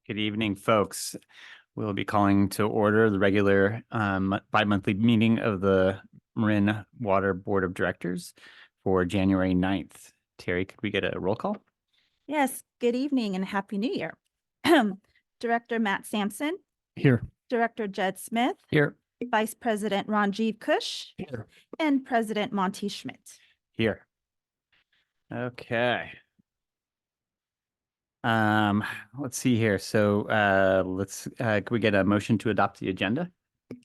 Good evening, folks. We'll be calling to order the regular bi-monthly meeting of the Marin Water Board of Directors for January 9th. Terry, could we get a roll call? Yes, good evening and Happy New Year. Director Matt Sampson. Here. Director Jed Smith. Here. Vice President Ranjiv Kush. Here. And President Monty Schmidt. Here. Okay. Let's see here. So could we get a motion to adopt the agenda?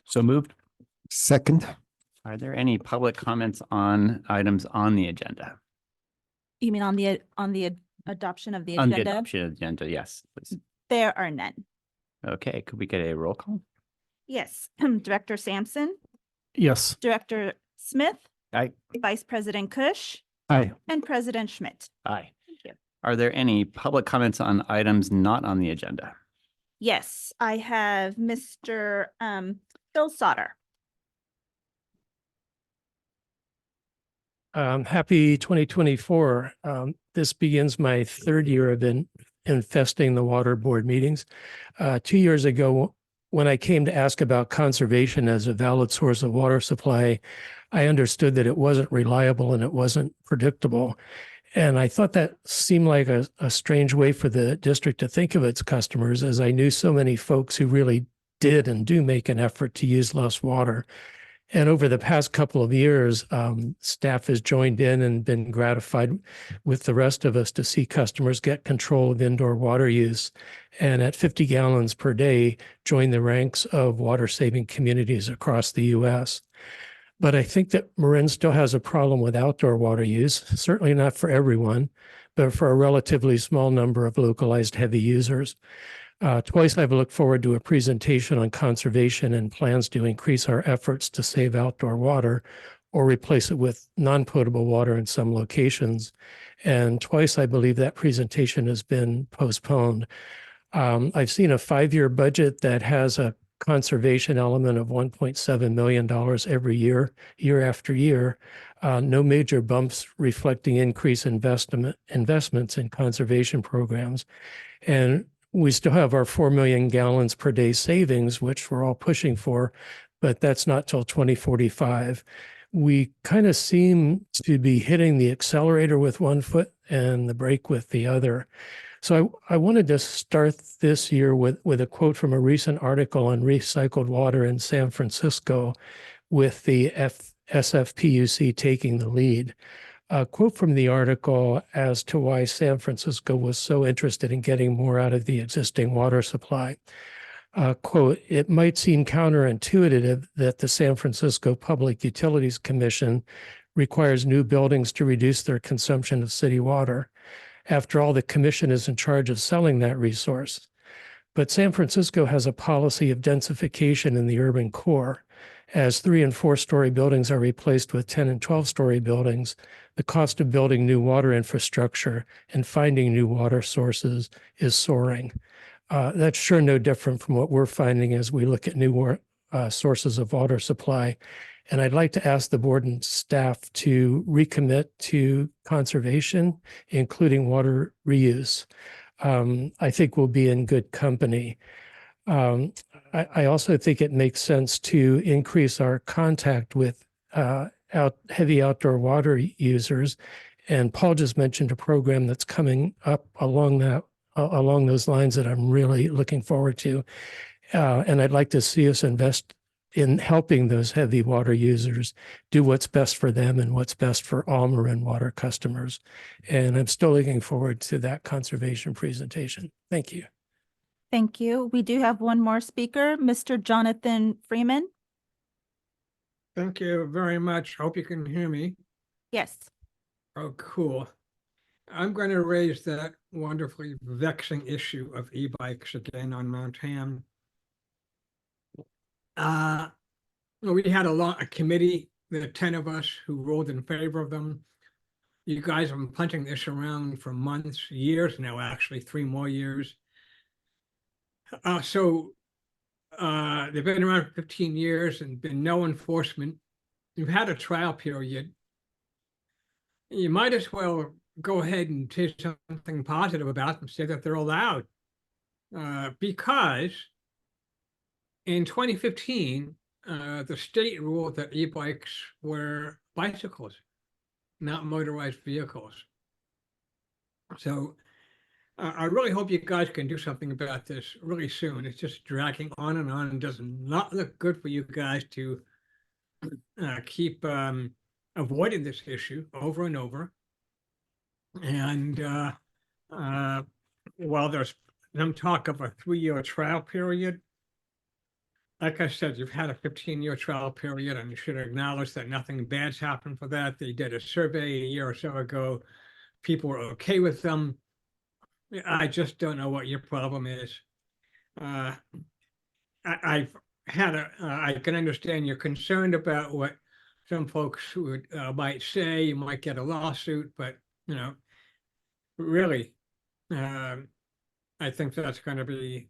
So moved. Second. Are there any public comments on items on the agenda? You mean on the adoption of the On the agenda? adoption agenda, yes, please. There are none. Okay, could we get a roll call? Yes, Director Sampson, Yes. Director Smith, Aye. Vice President Kush, Aye. and President Schmidt. Aye. Thank you. Are there any public comments on items not on the agenda? Yes, I have Mr. Phil Sauter. Happy 2024. This begins my third year of infesting the water board meetings. 2 years ago, when I came to ask about conservation as a valid source of water supply, I understood that it wasn't reliable and it wasn't predictable. And I thought that seemed like a strange way for the district to think of its customers, as I knew so many folks who really did and do make an effort to use less water. And over the past couple of years, staff has joined in and been gratified with the rest of us to see customers get control of indoor water use, and at 50 gallons per day, join the ranks of water-saving communities across the U.S. But I think that Marin still has a problem with outdoor water use, certainly not for everyone, but for a relatively small number of localized heavy users. Twice I've looked forward to a presentation on conservation and plans to increase our efforts to save outdoor water or replace it with non-potable water in some locations. And twice I believe that presentation has been postponed. I've seen a 5-year budget that has a conservation element of $1.7 million every year, year after year. No major bumps reflecting increased investments in conservation programs. And we still have our 4 million gallons per day savings, which we're all pushing for, but that's not till 2045. We kind of seem to be hitting the accelerator with one foot and the brake with the other. So I wanted to start this year with a quote from a recent article on recycled water in San Francisco, with the SFPUC taking the lead. A quote from the article as to why San Francisco was so interested in getting more out of the existing water supply. Quote, "It might seem counterintuitive that the San Francisco Public Utilities Commission requires new buildings to reduce their consumption of city water. After all, the commission is in charge of selling that resource. But San Francisco has a policy of densification in the urban core. As 3- and 4-story buildings are replaced with 10- and 12-story buildings, the cost of building new water infrastructure and finding new water sources is soaring." That's sure no different from what we're finding as we look at new sources of water supply. And I'd like to ask the board and staff to recommit to conservation, including water reuse. I think we'll be in good company. I also think it makes sense to increase our contact with heavy outdoor water users. And Paul just mentioned a program that's coming up along those lines that I'm really looking forward to. And I'd like to see us invest in helping those heavy water users do what's best for them and what's best for all Marin Water customers. And I'm still looking forward to that conservation presentation. Thank you. Thank you. We do have one more speaker, Mr. Jonathan Freeman. Thank you very much. Hope you can hear me. Yes. Oh, cool. I'm going to raise that wonderfully vexing issue of e-bikes again on Mount Ham. We had a committee, the 10 of us who ruled in favor of them. You guys have been punching this around for months, years now, actually 3 more years. They've been around for 15 years and been no enforcement. You've had a trial period. You might as well go ahead and say something positive about them, say that they're allowed. because in 2015, the state ruled that e-bikes were bicycles, not motorized vehicles. So I really hope you guys can do something about this really soon. It's just dragging on and does not look good for you guys to keep avoiding this issue over and over. And while there's some talk of a 3-year trial period, like I said, you've had a 15-year trial period, and you should acknowledge that nothing bad's happened for that. They did a survey a year or so ago. People were okay with them. I just don't know what your problem is. I can understand you're concerned about what some folks would might say. You might get a lawsuit, but really, I think that's going to be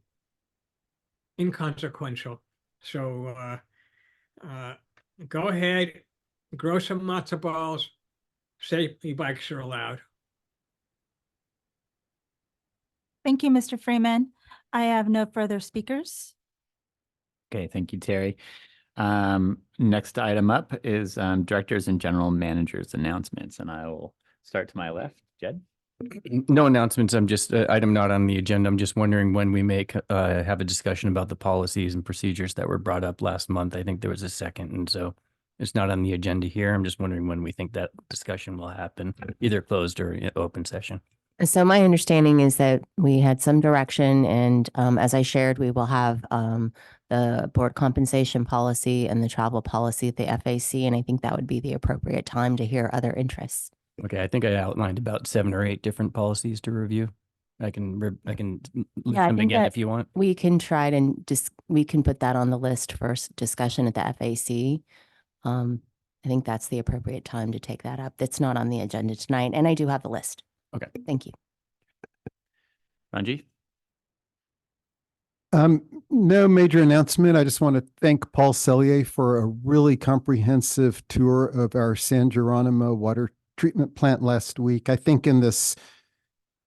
inconsequential. So go ahead, grow some matzo balls. Say e-bikes are allowed. Thank you, Mr. Freeman. I have no further speakers. Okay, thank you, Terry. Next item up is directors and general managers announcements, and I will start to my left. Jed? No announcements. I'm just, item not on the agenda. I'm just wondering when we may have a discussion about the policies and procedures that were brought up last month. I think there was a second, and so it's not on the agenda here. I'm just wondering when we think that discussion will happen, either closed or in open session. So my understanding is that we had some direction, and as I shared, we will have the board compensation policy and the travel policy at the FAC, and I think that would be the appropriate time to hear other interests. Okay, I think I outlined about 7 or 8 different policies to review. I can list I them think again that if you want. we can try to we can put that on the list for discussion at the FAC. I think that's the appropriate time to take that up. That's not on the agenda tonight, and I do have the list. Okay. Thank you. Ranji? No major announcement. I just want to thank Paul Sellier for a really comprehensive tour of our San Geronimo water treatment plant last week. I think in this,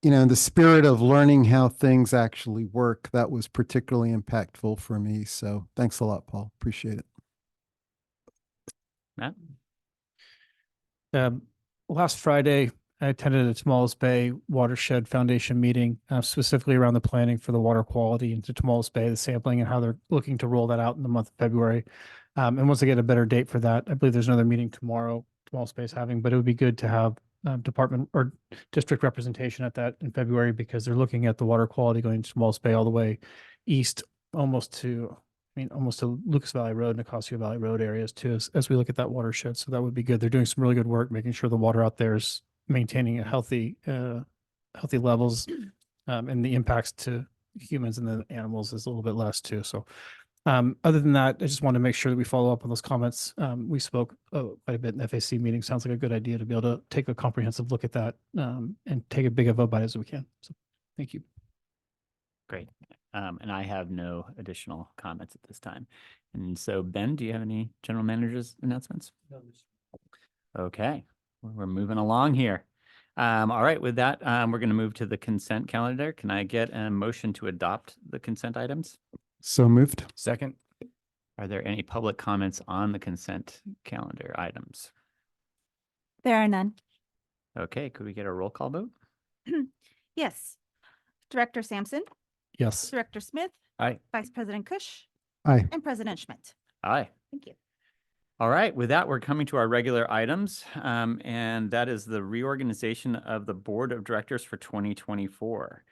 in the spirit of learning how things actually work, that was particularly impactful for me. So thanks a lot, Paul. Appreciate it. Matt? Last Friday, I attended a Tomales Bay Watershed Foundation meeting, specifically around the planning for the water quality into Tomales Bay, the sampling, and how they're looking to roll that out in the month of February. And once I get a better date for that, I believe there's another meeting tomorrow Tomales Bay is having, but it would be good to have department or district representation at that in February, because they're looking at the water quality going to Tomales Bay all the way east, almost to Lucas Valley Road, Nicasio Valley Road areas too, as we look at that watershed. So that would be good. They're doing some really good work, making sure the water out there is maintaining a healthy levels, and the impacts to humans and the animals is a little bit less too. So other than that, I just want to make sure that we follow up on those comments. We spoke quite a bit in the FAC meeting. Sounds like a good idea to be able to take a comprehensive look at that and take as big of a bite as we can. So thank you. Great. And I have no additional comments at this time. And so, Ben, do you have any general managers announcements? Okay, we're moving along here. All right, with that, we're going to move to the consent calendar. Can I get a motion to adopt the consent items? So moved. Second? Are there any public comments on the consent calendar items? There are none. Okay, could we get a roll call vote? Yes. Director Sampson, Yes. Director Smith, Aye. Vice President Kush, Aye. and President Schmidt. Aye. Thank you. All right, with that, we're coming to our regular items, and that is the reorganization of the Board of Directors for 2024.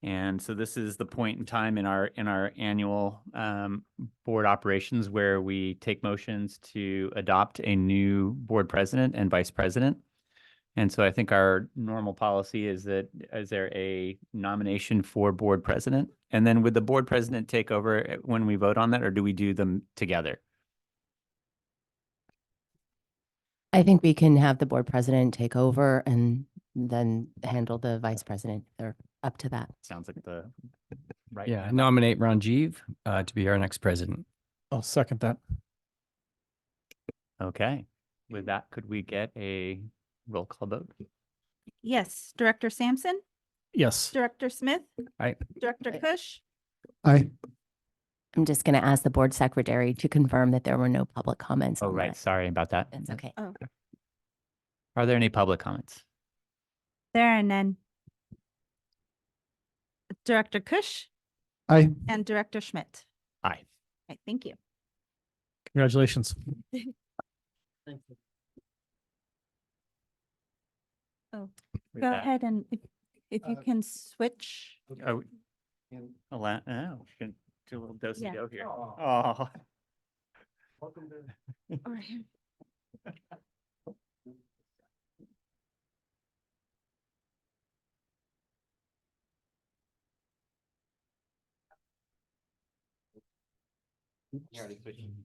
And so this is the point in time in our annual board operations where we take motions to adopt a new board president and vice president. And so I think our normal policy is that, is there a nomination for board president? And then would the board president take over when we vote on that, or do we do them together? I think we can have the board president take over and then handle the vice president. They're up to that. Sounds like the right. Yeah, I nominate Ranjiv to be our next president. I'll second that. Okay. With that, could we get a roll call vote? Yes. Director Sampson, Yes. Director Smith. Aye. Director Kush, Aye. I'm just going to ask the board secretary to confirm that there were no public comments Oh, on right. that. Sorry about that. That's okay. Oh, Are there any public comments? there are none. Director Kush Aye. and Director Schmidt. Aye. Okay, thank you. Congratulations. Oh, With go that- ahead and if you can switch. Oh, we can do a little dose Yeah. and go here. Oh. Or here.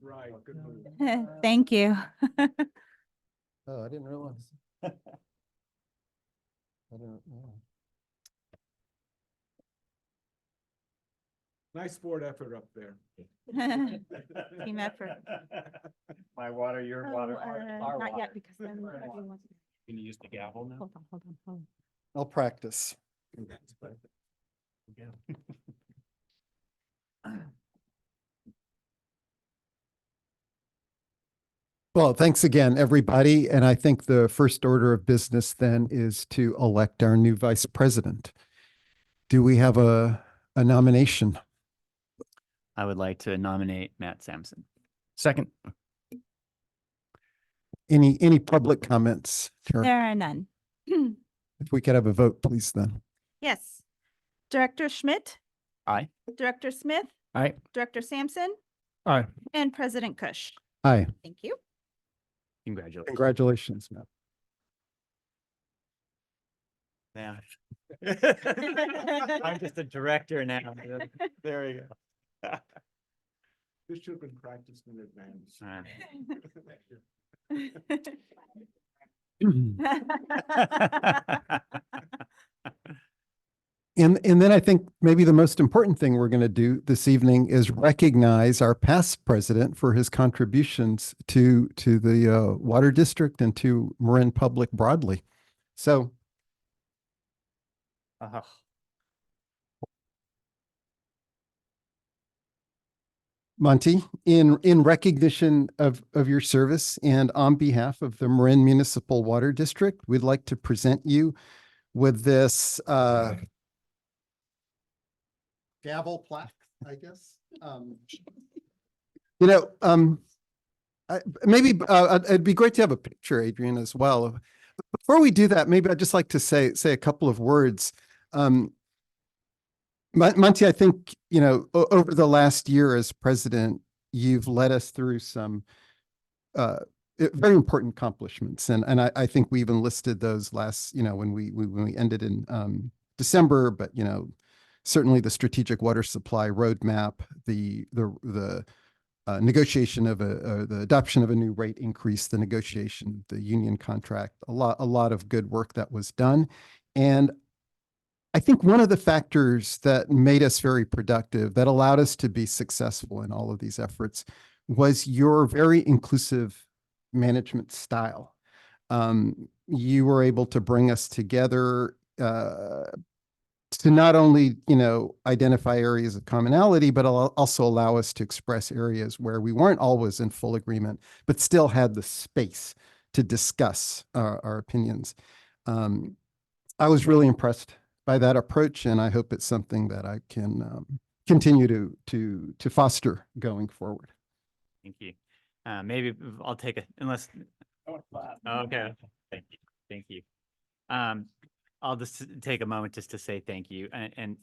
Right, good move. Thank you. Oh, I didn't realize. I don't know. Nice board effort up there. Team effort. My water, your Oh, water, our not water. yet because then everyone wants. Can you use the gavel now? Hold on. I'll practice. Well, thanks again, everybody. And I think the first order of business then is to elect our new vice president. Do we have a nomination? I would like to nominate Matt Sampson. Second. Any public comments? Sure. There are none. If we could have a vote, please, then. Yes. Director Schmidt, Aye. Director Smith, Aye. Director Sampson, Aye. and President Kush. Aye. Thank you. Congratulations. Congratulations, Matt. Yeah. I'm just a director now. There we go. This should have been practiced in advance. All right. And then I think maybe the most important thing we're going to do this evening is recognize our past president for his contributions to the water district and to Marin Public broadly. So Oh. Monty, in recognition of your service and on behalf of the Marin Municipal Water District, we'd like to present you with this gavel plaque, I guess. Maybe it'd be great to have a picture, Adrian, as well. Before we do that, maybe I'd just like to say a couple of words. Monty, I think, over the last year as president, you've led us through some very important accomplishments. And I think we even listed those last, when we ended in December, but, certainly the strategic water supply roadmap, the negotiation of the adoption of a new rate increase, the negotiation, the union contract, a lot of good work that was done. And I think one of the factors that made us very productive, that allowed us to be successful in all of these efforts, was your very inclusive management style. You were able to bring us together to not only, identify areas of commonality, but also allow us to express areas where we weren't always in full agreement, but still had the space to discuss our opinions. I was really impressed by that approach, and I hope it's something that I can continue to foster going forward. Thank you. Maybe I'll take unless. Okay. Thank you. Thank you. I'll just take a moment just to say thank you. And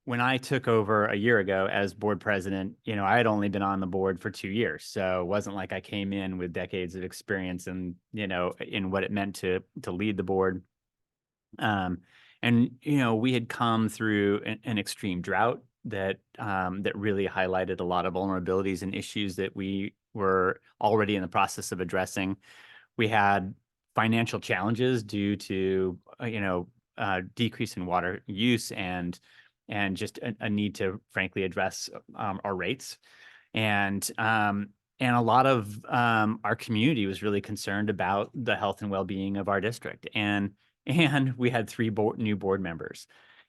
when I took over a year ago as board president, I had only been on the board for 2 years. So it wasn't like I came in with decades of experience and, in what it meant to lead the board. We had come through an extreme drought that really highlighted a lot of vulnerabilities and issues that we were already in the process of addressing. We had financial challenges due to, decrease in water use and just a need to frankly address our rates. And a lot of our community was really concerned about the health and well-being of our district. And we had 3 new board members.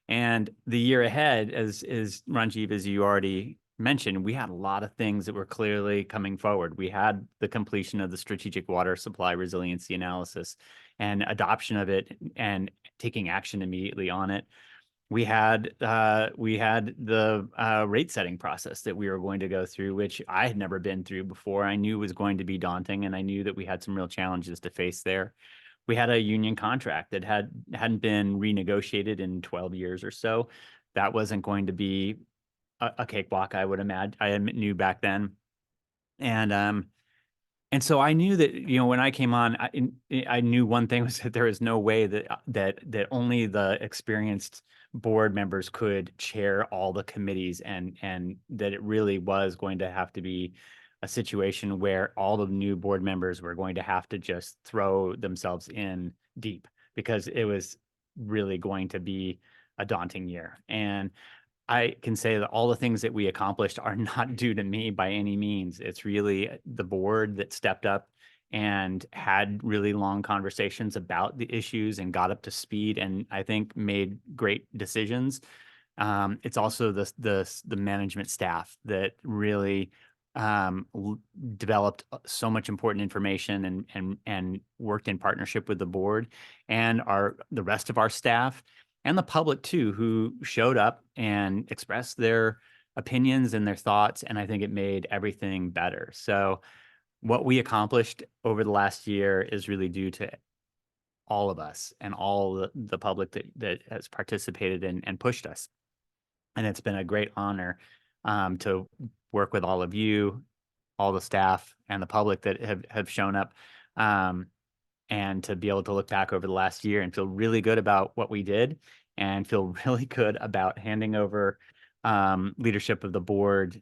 And the year ahead, as Ranjiv, as you already mentioned, we had a lot of things that were clearly coming forward. We had the completion of the strategic water supply resiliency analysis and adoption of it and taking action immediately on it. We had the rate setting process that we were going to go through, which I had never been through before. I knew was going to be daunting, and I knew that we had some real challenges to face there. We had a union contract that hadn't been renegotiated in 12 years or so. That wasn't going to be a cakewalk, I would imagine. I knew back then, and so I knew that, you know, when I came on, I knew one thing was that there is no way that only the experienced board members could chair all the committees, and that it really was going to have to be a situation where all the new board members were going to have to just throw themselves in deep, because it was really going to be a daunting year. And I can say that all the things that we accomplished are not due to me by any means. It's really the board that stepped up and had really long conversations about the issues and got up to speed, and I think made great decisions. It's also the management staff that really developed so much important information and worked in partnership with the board and the rest of our staff, and the public too, who showed up and expressed their opinions and their thoughts. And I think it made everything better. So what we accomplished over the last year is really due to all of us and all the public that has participated and pushed us. And it's been a great honor to work with all of you, all the staff and the public that have shown up, and to be able to look back over the last year and feel really good about what we did, and feel really good about handing over leadership of the board,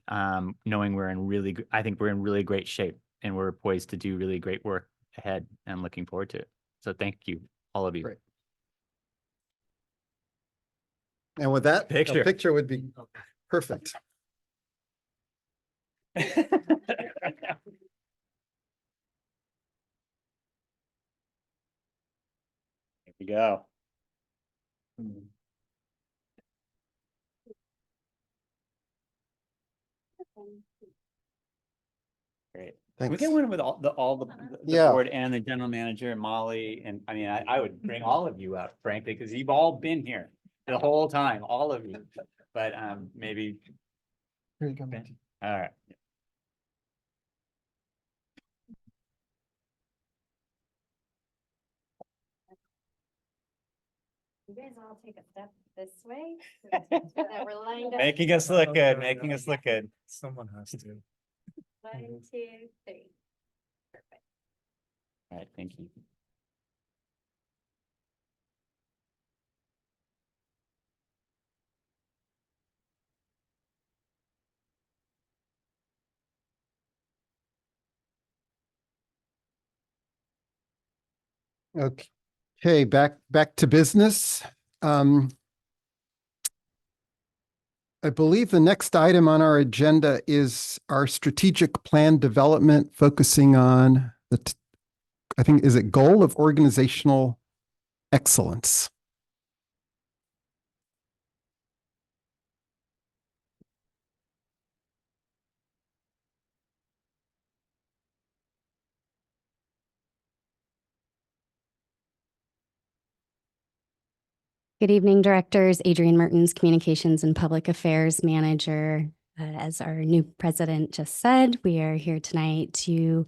knowing I think we're in really great shape, and we're poised to do really great work ahead, and looking forward to it. So thank you, all of you. Great. And with that, Picture. a picture would be perfect. Here we go. Great. We Thanks. get one with all the Yeah. board and the general manager and Molly. And I mean, I would bring all of you up, frankly, because you've all been here the whole time, all of you. But maybe. Here you go. All right. You guys all take a step this way. So that we're lined up. Making us look good, making us look good. Someone has to. 1, 2, 3. Perfect. All right, thank you. Okay, back to business. I believe the next item on our agenda is our strategic plan development, focusing on I think, is it goal of organizational excellence? Good evening, directors. Adrienne Mertens, Communications and Public Affairs Manager. As our new president just said, we are here tonight to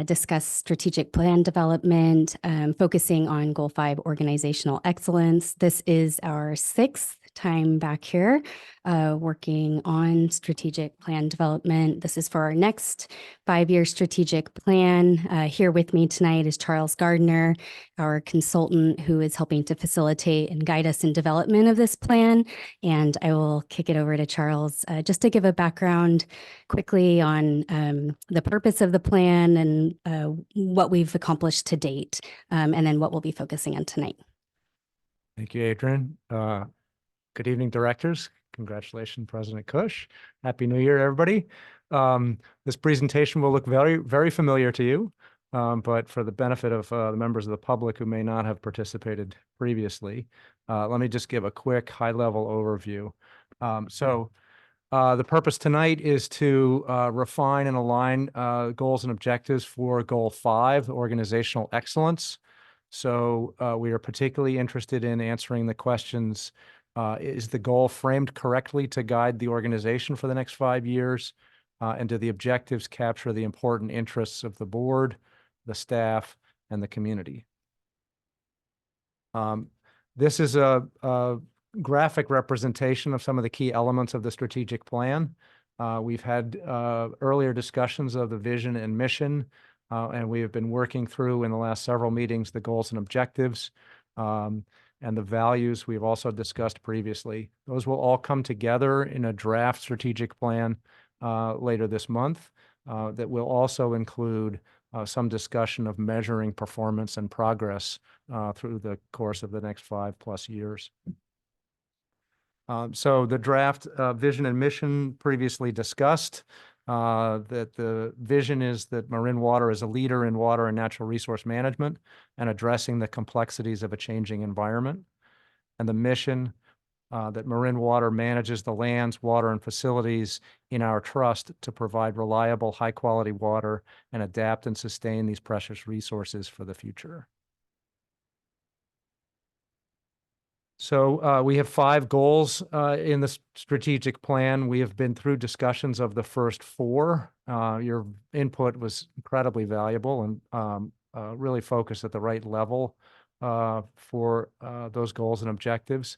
discuss strategic plan development, focusing on Goal 5 organizational excellence. This is our 6th time back here working on strategic plan development. This is for our next 5-year strategic plan. Here with me tonight is Charles Gardner, our consultant who is helping to facilitate and guide us in development of this plan. And I will kick it over to Charles just to give a background quickly on the purpose of the plan and what we've accomplished to date, and then what we'll be focusing on tonight. Thank you, Adrian. Good evening, directors. Congratulations, President Cush. Happy New Year, everybody. This presentation will look very, very familiar to you. But for the benefit of the members of the public who may not have participated previously, let me just give a quick high-level overview. The purpose tonight is to refine and align goals and objectives for Goal 5, organizational excellence. So we are particularly interested in answering the questions, is the goal framed correctly to guide the organization for the next 5 years? And do the objectives capture the important interests of the board, the staff, and the community? This is a graphic representation of some of the key elements of the strategic plan. We've had earlier discussions of the vision and mission, and we have been working through in the last several meetings the goals and objectives and the values we've also discussed previously. Those will all come together in a draft strategic plan later this month that will also include some discussion of measuring performance and progress through the course of the next 5+ years. So the draft vision and mission previously discussed, that the vision is that Marin Water is a leader in water and natural resource management and addressing the complexities of a changing environment. And the mission, that Marin Water manages the lands, water, and facilities in our trust to provide reliable, high-quality water and adapt and sustain these precious resources for the future. So we have 5 goals in the strategic plan. We have been through discussions of the first 4. Your input was incredibly valuable and really focused at the right level for those goals and objectives.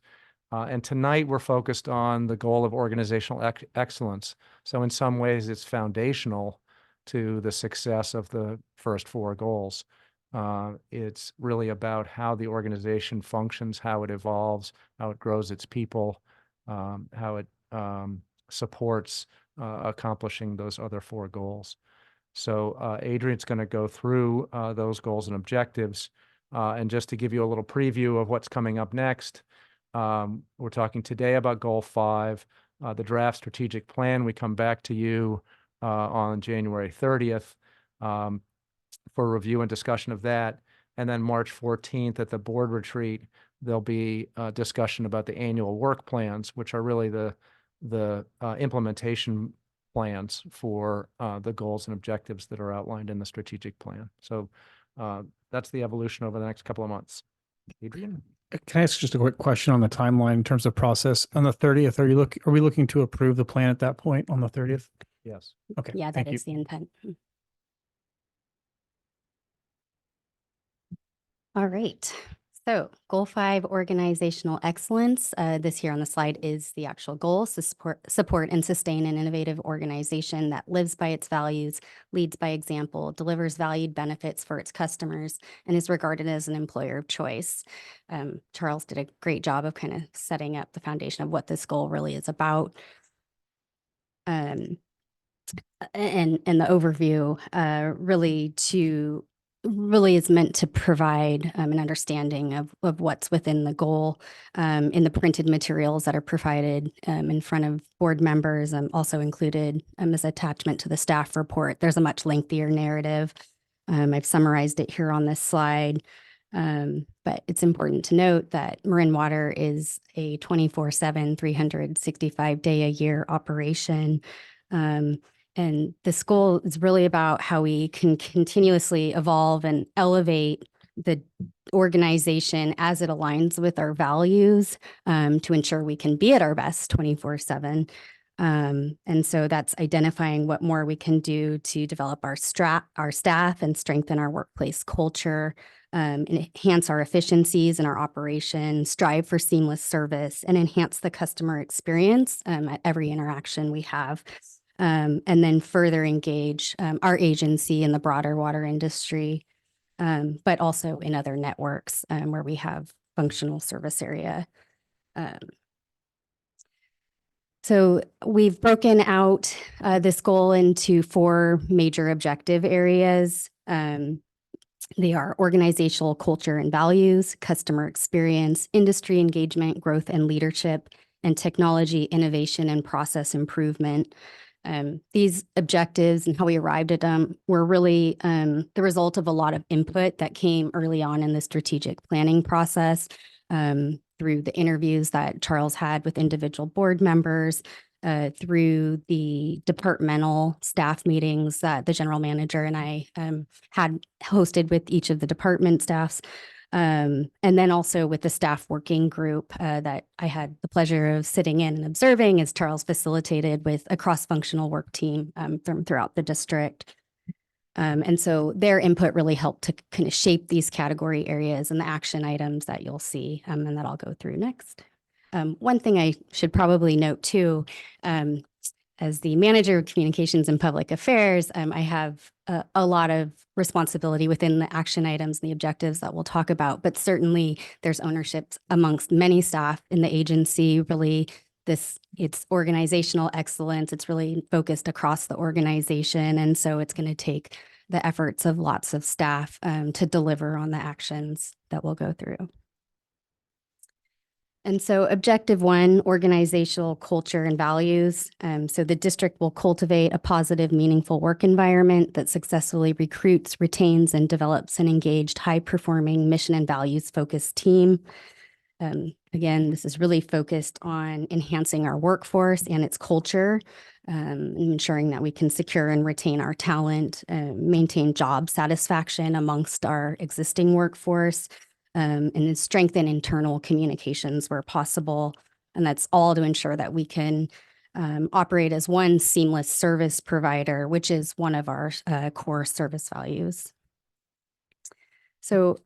And tonight we're focused on the goal of organizational excellence. So in some ways it's foundational to the success of the first 4 goals. It's really about how the organization functions, how it evolves, how it grows its people, how it supports accomplishing those other 4 goals. So Adrian's going to go through those goals and objectives. And just to give you a little preview of what's coming up next, we're talking today about Goal 5, the draft strategic plan. We come back to you on January 30th. For review and discussion of that. And then March 14th at the board retreat, there'll be a discussion about the annual work plans, which are really the implementation plans for the goals and objectives that are outlined in the strategic plan. So that's the evolution over the next couple of months. Adrian? Can I ask just a quick question on the timeline in terms of process? On the 30th, are we looking to approve the plan at that point on the 30th? Yes. Okay. Yeah, thank that you. is the intent. All right. So Goal 5, organizational excellence. This here on the slide is the actual goal: to support and sustain an innovative organization that lives by its values, leads by example, delivers valued benefits for its customers, and is regarded as an employer of choice. Charles did a great job of kind of setting up the foundation of what this goal really is about. And the overview really is meant to provide an understanding of what's within the goal in the printed materials that are provided in front of board members. Also included as attachment to the staff report. There's a much lengthier narrative. I've summarized it here on this slide. But it's important to note that Marin Water is a 24/7, 365-day-a-year operation. And this goal is really about how we can continuously evolve and elevate the organization as it aligns with our values to ensure we can be at our best 24/7. And so that's identifying what more we can do to develop our staff and strengthen our workplace culture, enhance our efficiencies in our operation, strive for seamless service, and enhance the customer experience at every interaction we have. And then further engage our agency in the broader water industry, but also in other networks where we have functional service area. So we've broken out this goal into 4 major objective areas. They are organizational culture and values, customer experience, industry engagement, growth and leadership, and technology, innovation, and process improvement. These objectives and how we arrived at them were really the result of a lot of input that came early on in the strategic planning process, through the interviews that Charles had with individual board members, through the departmental staff meetings that the general manager and I had hosted with each of the department staffs. And then also with the staff working group that I had the pleasure of sitting in and observing as Charles facilitated with a cross-functional work team from throughout the district. And so their input really helped to kind of shape these category areas and the action items that you'll see and that I'll go through next. One thing I should probably note too, as the manager of communications and public affairs, I have a lot of responsibility within the action items and the objectives that we'll talk about, but certainly there's ownership amongst many staff in the agency. Really, it's organizational excellence. It's really focused across the organization. And so it's going to take the efforts of lots of staff to deliver on the actions that we'll go through. And so objective 1, organizational culture and values. So the district will cultivate a positive, meaningful work environment that successfully recruits, retains, and develops an engaged, high-performing, mission and values-focused team. Again, this is really focused on enhancing our workforce and its culture, and ensuring that we can secure and retain our talent, maintain job satisfaction amongst our existing workforce, and then strengthen internal communications where possible. And that's all to ensure that we can operate as one seamless service provider, which is one of our core service values. So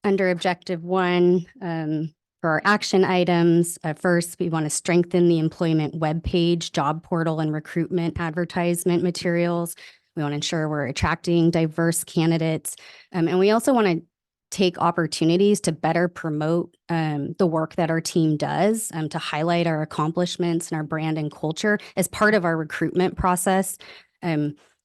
under objective 1, for our action items, first, we want to strengthen the employment webpage, job portal, and recruitment advertisement materials. We want to ensure we're attracting diverse candidates. And we also want to take opportunities to better promote the work that our team does, to highlight our accomplishments and our brand and culture as part of our recruitment process.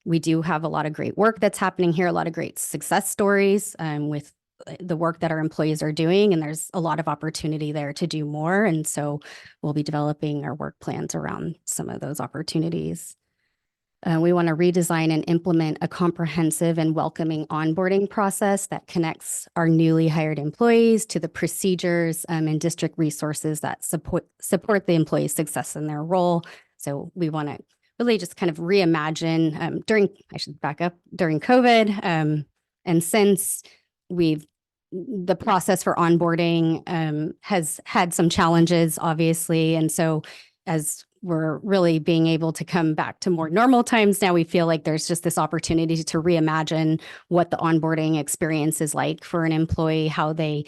We do have a lot of great work that's happening here, a lot of great success stories with the work that our employees are doing, and there's a lot of opportunity there to do more. And so we'll be developing our work plans around some of those opportunities. We want to redesign and implement a comprehensive and welcoming onboarding process that connects our newly hired employees to the procedures and district resources that support the employee's success in their role. So we want to really just kind of reimagine during COVID. And since the process for onboarding has had some challenges, obviously. And so as we're really being able to come back to more normal times now, we feel like there's just this opportunity to reimagine what the onboarding experience is like for an employee, how they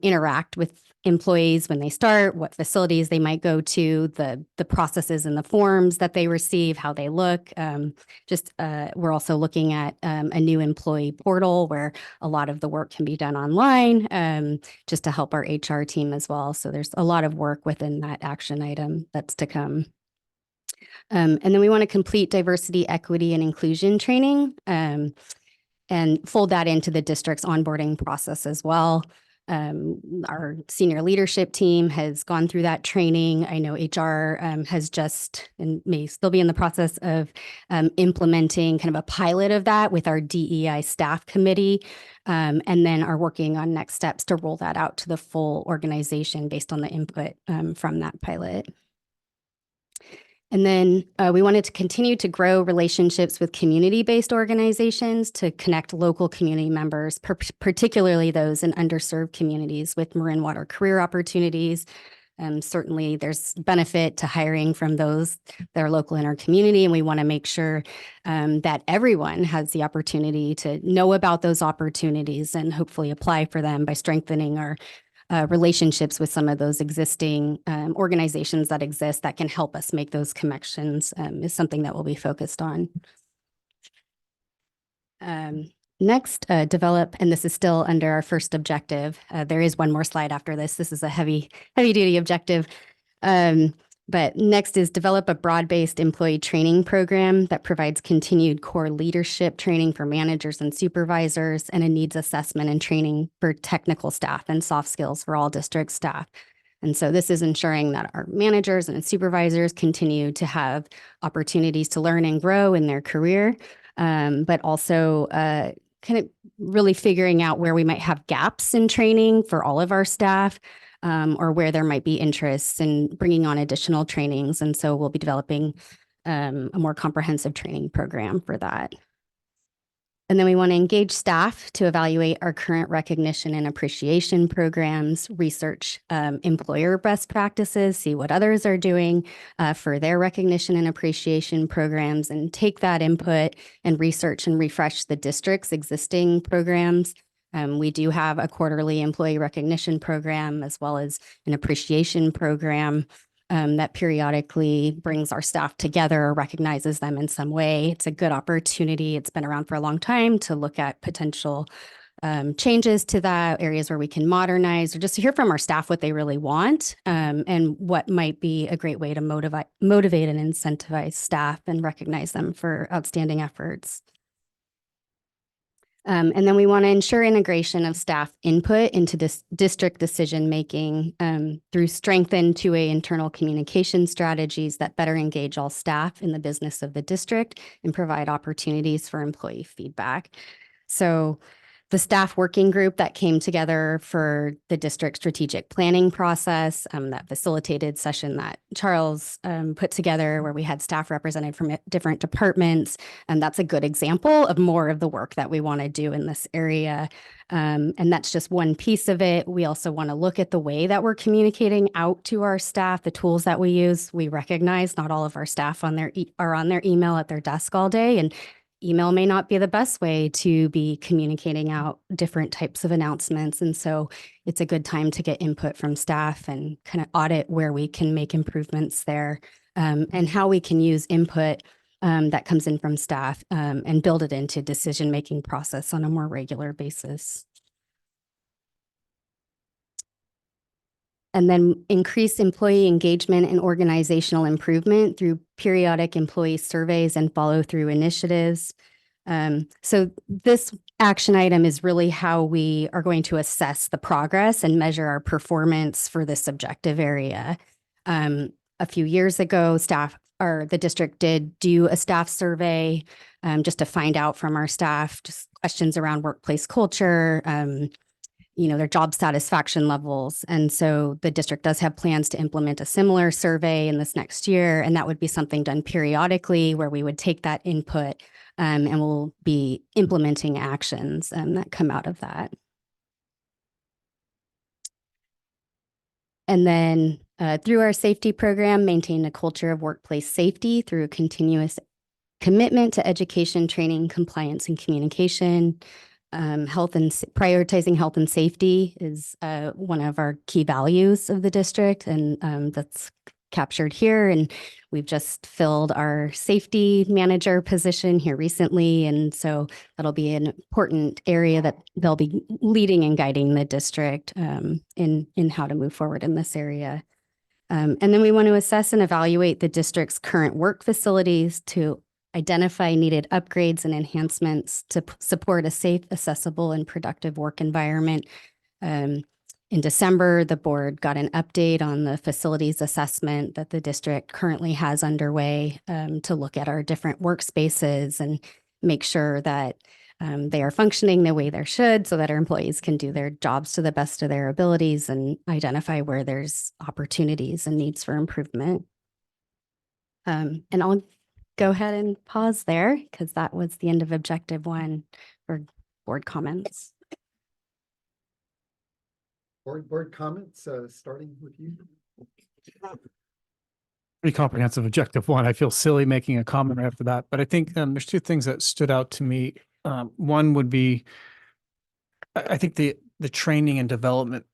interact with employees when they start, what facilities they might go to, the processes and the forms that they receive, how they look. We're also looking at a new employee portal where a lot of the work can be done online, just to help our HR team as well. So there's a lot of work within that action item that's to come. And then we want to complete diversity, equity, and inclusion training and fold that into the district's onboarding process as well. Our senior leadership team has gone through that training. I know HR has just and may still be in the process of implementing kind of a pilot of that with our DEI staff committee, and then are working on next steps to roll that out to the full organization based on the input from that pilot. And then we wanted to continue to grow relationships with community-based organizations to connect local community members, particularly those in underserved communities with Marin Water career opportunities. Certainly, there's benefit to hiring from those that are local in our community, and we want to make sure that everyone has the opportunity to know about those opportunities and hopefully apply for them by strengthening our relationships with some of those existing organizations that exist that can help us make those connections is something that we'll be focused on. Next, develop, and this is still under our first objective. There is one more slide after this. This is a heavy duty objective. But next is develop a broad-based employee training program that provides continued core leadership training for managers and supervisors and a needs assessment and training for technical staff and soft skills for all district staff. And so this is ensuring that our managers and supervisors continue to have opportunities to learn and grow in their career, but also kind of really figuring out where we might have gaps in training for all of our staff, or where there might be interests in bringing on additional trainings. And so we'll be developing a more comprehensive training program for that. And then we want to engage staff to evaluate our current recognition and appreciation programs, research employer best practices, see what others are doing for their recognition and appreciation programs, and take that input and research and refresh the district's existing programs. We do have a quarterly employee recognition program as well as an appreciation program that periodically brings our staff together or recognizes them in some way. It's a good opportunity. It's been around for a long time to look at potential changes to that, areas where we can modernize, or just to hear from our staff what they really want, and what might be a great way to motivate and incentivize staff and recognize them for outstanding efforts. And then we want to ensure integration of staff input into this district decision-making through strengthened two-way internal communication strategies that better engage all staff in the business of the district and provide opportunities for employee feedback. So the staff working group that came together for the district strategic planning process, that facilitated session that Charles put together, where we had staff represented from different departments. And that's a good example of more of the work that we want to do in this area. And that's just one piece of it. We also want to look at the way that we're communicating out to our staff, the tools that we use. We recognize not all of our staff are on their email at their desk all day, and email may not be the best way to be communicating out different types of announcements. And so it's a good time to get input from staff and kind of audit where we can make improvements there, and how we can use input that comes in from staff and build it into decision-making process on a more regular basis. And then increase employee engagement and organizational improvement through periodic employee surveys and follow-through initiatives. So this action item is really how we are going to assess the progress and measure our performance for this objective area. A few years ago, the district did do a staff survey just to find out from our staff, just questions around workplace culture, their job satisfaction levels. And so the district does have plans to implement a similar survey in this next year. And that would be something done periodically where we would take that input and we'll be implementing actions that come out of that. And then through our safety program, maintain a culture of workplace safety through a continuous commitment to education, training, compliance, and communication. Prioritizing health and safety is one of our key values of the district, and that's captured here. And we've just filled our safety manager position here recently. And so that'll be an important area that they'll be leading and guiding the district in how to move forward in this area. And then we want to assess and evaluate the district's current work facilities to identify needed upgrades and enhancements to support a safe, accessible, and productive work environment. In December, the board got an update on the facilities assessment that the district currently has underway to look at our different workspaces and make sure that they are functioning the way they should so that our employees can do their jobs to the best of their abilities and identify where there's opportunities and needs for improvement. And I'll go ahead and pause there because that was the end of objective 1 for board comments. Board comments, starting with you. Pretty comprehensive objective 1. I feel silly making a comment right after that, but I think there's 2 things that stood out to me. One would be, I think the training and development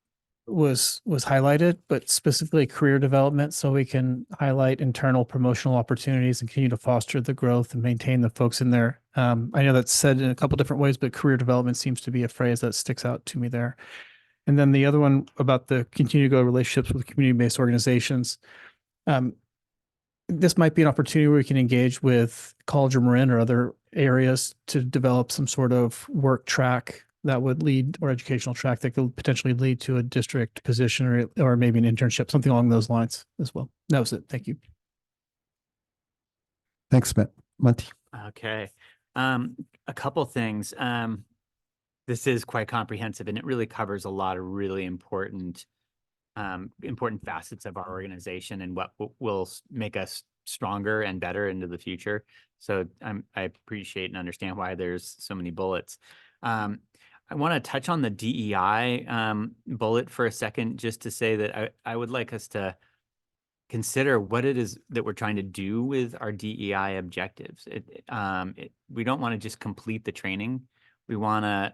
was highlighted, but specifically career development, so we can highlight internal promotional opportunities and continue to foster the growth and maintain the folks in there. I know that's said in a couple different ways, but career development seems to be a phrase that sticks out to me there. And then the other one about the continue to grow relationships with community-based organizations. This might be an opportunity where we can engage with College of Marin or other areas to develop some sort of work track that would lead, or educational track that could potentially lead to a district position or maybe an internship, something along those lines as well. That was it. Thank you. Thanks, Matt. Monty. Okay. A couple things. This is quite comprehensive and it really covers a lot of really important facets of our organization and what will make us stronger and better into the future. So I appreciate and understand why there's so many bullets. I want to touch on the DEI bullet for a second, just to say that I would like us to consider what it is that we're trying to do with our DEI objectives. We don't want to just complete the training. We want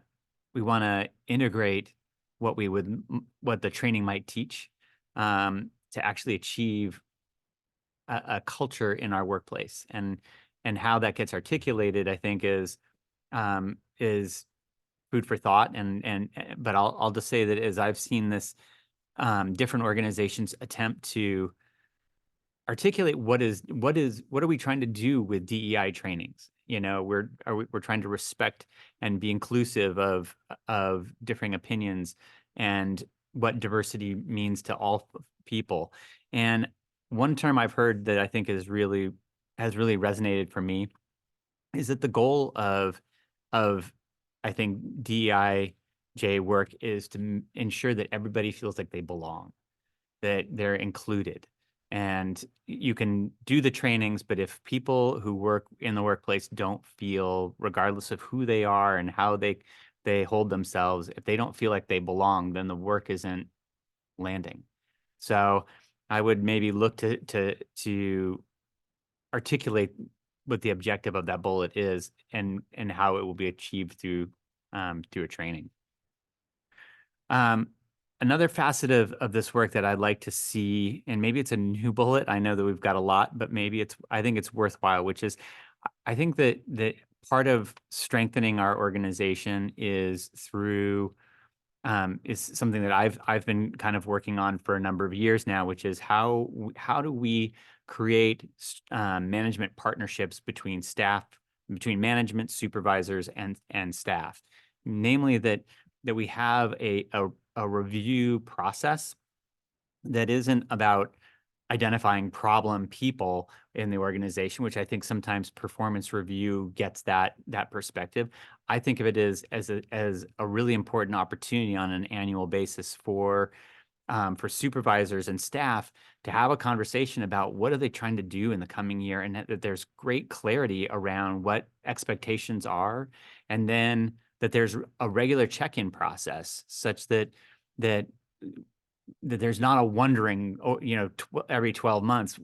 to integrate what the training might teach to actually achieve a culture in our workplace, and how that gets articulated, I think is food for thought. But I'll just say that as I've seen this, different organizations attempt to articulate what are we trying to do with DEI trainings. You know, we're trying to respect and be inclusive of differing opinions and what diversity means to all people. And one term I've heard that I think has really resonated for me is that the goal of I think DEIJ work is to ensure that everybody feels like they belong, that they're included. And you can do the trainings, but if people who work in the workplace don't feel, regardless of who they are and how they hold themselves, if they don't feel like they belong, then the work isn't landing. So I would maybe look to articulate what the objective of that bullet is and how it will be achieved through a training. Another facet of this work that I'd like to see, and maybe it's a new bullet, I know that we've got a lot, but maybe I think it's worthwhile, which is, I think that part of strengthening our organization is through, is something that I've been kind of working on for a number of years now, which is how do we create management partnerships between management, supervisors, and staff, namely that we have a review process that isn't about identifying problem people in the organization, which I think sometimes performance review gets that perspective. I think of it as a really important opportunity on an annual basis for supervisors and staff to have a conversation about what are they trying to do in the coming year, and that there's great clarity around what expectations are, and then that there's a regular check-in process such that there's not a wondering, every 12 months,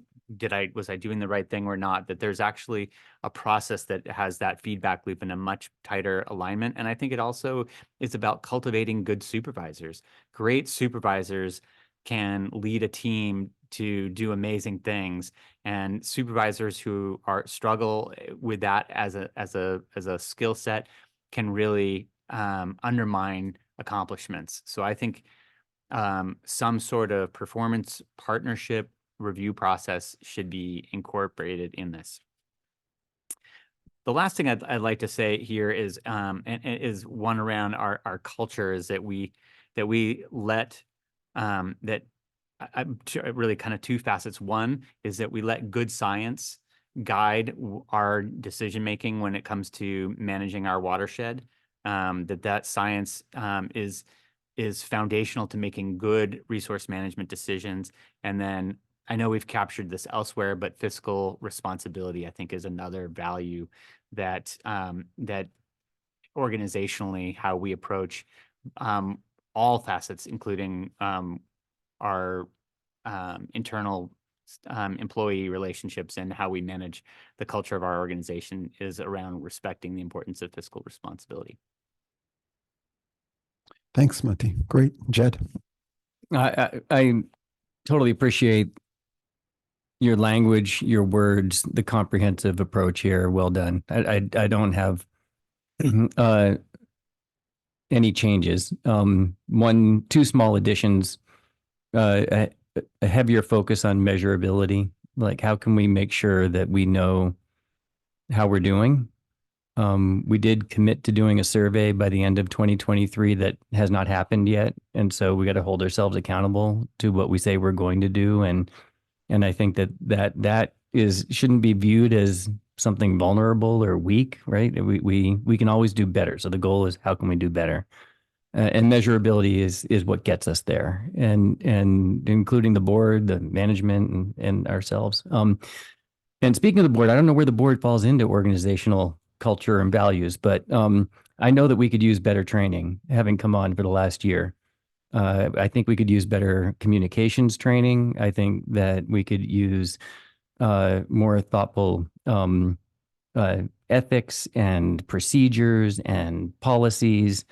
was I doing the right thing or not? That there's actually a process that has that feedback loop in a much tighter alignment. And I think it also is about cultivating good supervisors. Great supervisors can lead a team to do amazing things, and supervisors who struggle with that as a skill set can really undermine accomplishments. So I think some sort of performance partnership review process should be incorporated in this. The last thing I'd like to say here is is one around our culture, is that we let really kind of two facets. One is that we let good science guide our decision making when it comes to managing our watershed. That science is foundational to making good resource management decisions. And then I know we've captured this elsewhere, but fiscal responsibility, I think, is another value that organizationally, how we approach all facets, including our internal employee relationships and how we manage the culture of our organization, is around respecting the importance of fiscal responsibility. Thanks, Monty. Great. Jed. I totally appreciate your language, your words, the comprehensive approach here. Well done. I don't have any changes. Two small additions. A heavier focus on measurability. Like, how can we make sure that we know how we're doing? We did commit to doing a survey by the end of 2023 that has not happened yet. And so we got to hold ourselves accountable to what we say we're going to do. And I think that shouldn't be viewed as something vulnerable or weak, right? We can always do better. So the goal is, how can we do better? And measurability is what gets us there, and including the board, the management, and ourselves. And speaking of the board, I don't know where the board falls into organizational culture and values, but I know that we could use better training, having come on for the last year. I think we could use better communications training. I think that we could use more thoughtful ethics and procedures and policies.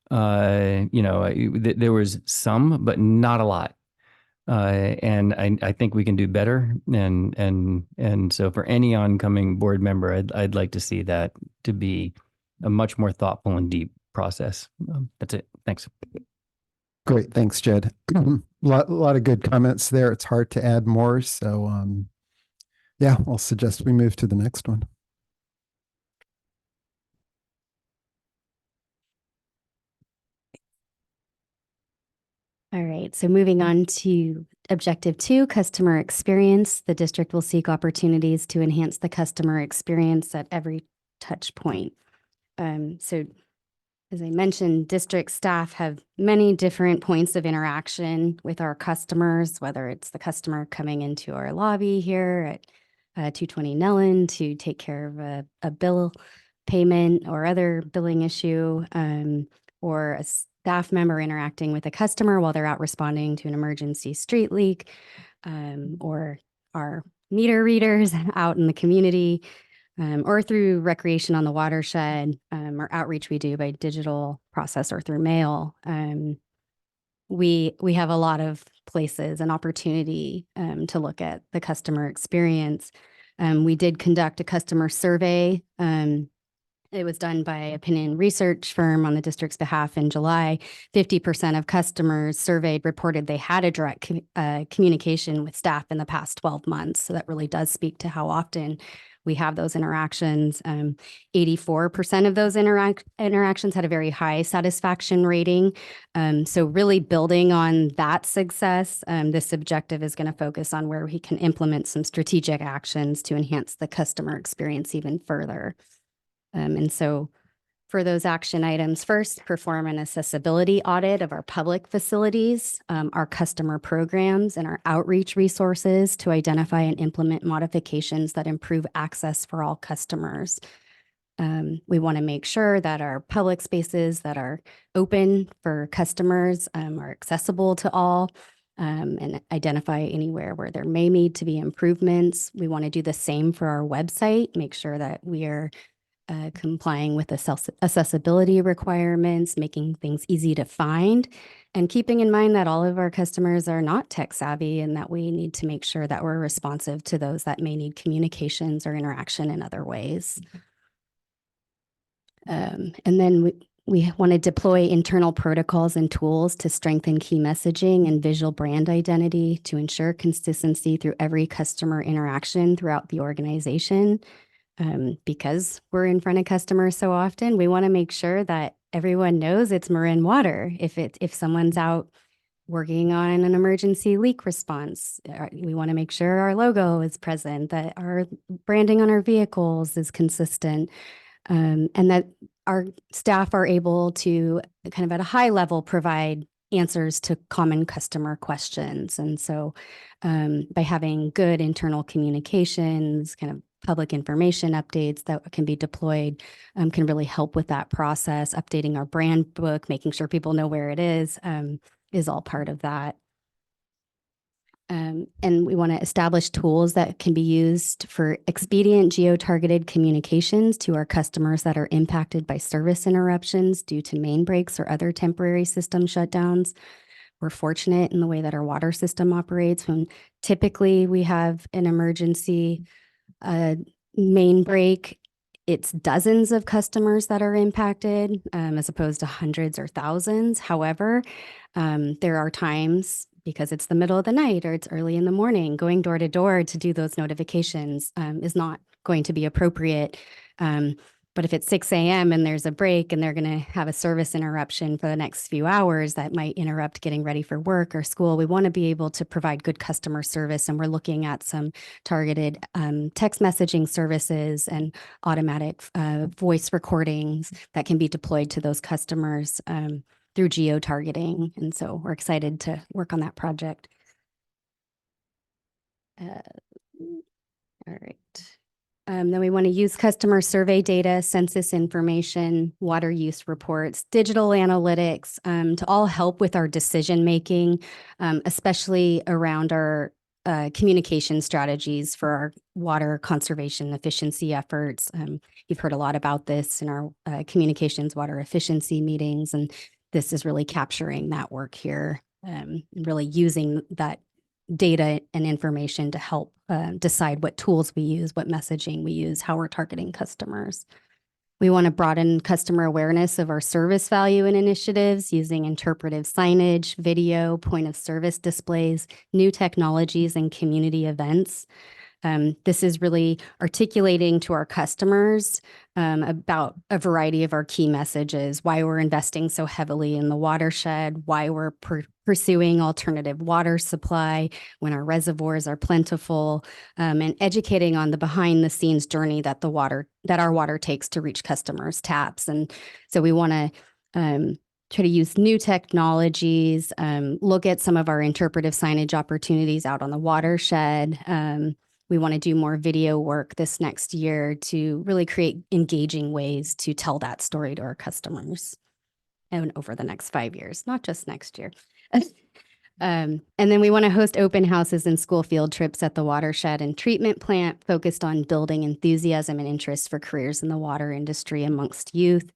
There was some, but not a lot. And I think we can do better. And so for any oncoming board member, I'd like to see that to be a much more thoughtful and deep process. That's it. Thanks. Great. Thanks, Jed. A lot of good comments there. It's hard to add more. So, yeah, I'll suggest we move to the next one. All right, so moving on to Objective 2, customer experience. The district will seek opportunities to enhance the customer experience at every touch point. So as I mentioned, district staff have many different points of interaction with our customers, whether it's the customer coming into our lobby here at 220 Nellen to take care of a bill payment or other billing issue, or a staff member interacting with a customer while they're out responding to an emergency street leak, or our meter readers out in the community, or through recreation on the watershed, or outreach we do by digital process or through mail. We have a lot of places and opportunity to look at the customer experience. We did conduct a customer survey. It was done by opinion research firm on the district's behalf in July. 50% of customers surveyed reported they had a direct communication with staff in the past 12 months. So that really does speak to how often we have those interactions. 84% of those interactions had a very high satisfaction rating. So really building on that success, this objective is going to focus on where we can implement some strategic actions to enhance the customer experience even further. And so for those action items, first, perform an accessibility audit of our public facilities, our customer programs, and our outreach resources to identify and implement modifications that improve access for all customers. We want to make sure that our public spaces that are open for customers are accessible to all, and identify anywhere where there may need to be improvements. We want to do the same for our website, make sure that we are complying with the accessibility requirements, making things easy to find, and keeping in mind that all of our customers are not tech savvy and that we need to make sure that we're responsive to those that may need communications or interaction in other ways. And then we want to deploy internal protocols and tools to strengthen key messaging and visual brand identity to ensure consistency through every customer interaction throughout the organization. Because we're in front of customers so often, we want to make sure that everyone knows it's Marin Water. If someone's out working on an emergency leak response, we want to make sure our logo is present, that our branding on our vehicles is consistent, and that our staff are able to kind of at a high level provide answers to common customer questions. And so by having good internal communications, kind of public information updates that can be deployed, can really help with that process. Updating our brand book, making sure people know where it is all part of that. And we want to establish tools that can be used for expedient geo-targeted communications to our customers that are impacted by service interruptions due to main breaks or other temporary system shutdowns. We're fortunate in the way that our water system operates. When typically we have an emergency main break, it's dozens of customers that are impacted, as opposed to hundreds or thousands. However, there are times, because it's the middle of the night or it's early in the morning, going door to door to do those notifications is not going to be appropriate. But if it's 6 a.m. and there's a break and they're going to have a service interruption for the next few hours, that might interrupt getting ready for work or school. We want to be able to provide good customer service. And we're looking at some targeted text messaging services and automatic voice recordings that can be deployed to those customers through geo-targeting. And so we're excited to work on that project. All right. Then we want to use customer survey data, census information, water use reports, digital analytics to all help with our decision making, especially around our communication strategies for our water conservation efficiency efforts. You've heard a lot about this in our communications water efficiency meetings, and this is really capturing that work here, really using that data and information to help decide what tools we use, what messaging we use, how we're targeting customers. We want to broaden customer awareness of our service value and initiatives using interpretive signage, video, point of service displays, new technologies, and community events. This is really articulating to our customers about a variety of our key messages, why we're investing so heavily in the watershed, why we're pursuing alternative water supply when our reservoirs are plentiful, and educating on the behind the scenes journey that our water takes to reach customers' taps. And so we want to try to use new technologies, look at some of our interpretive signage opportunities out on the watershed. We want to do more video work this next year to really create engaging ways to tell that story to our customers and over the next 5 years, not just next year. And then we want to host open houses and school field trips at the watershed and treatment plant focused on building enthusiasm and interest for careers in the water industry amongst youth.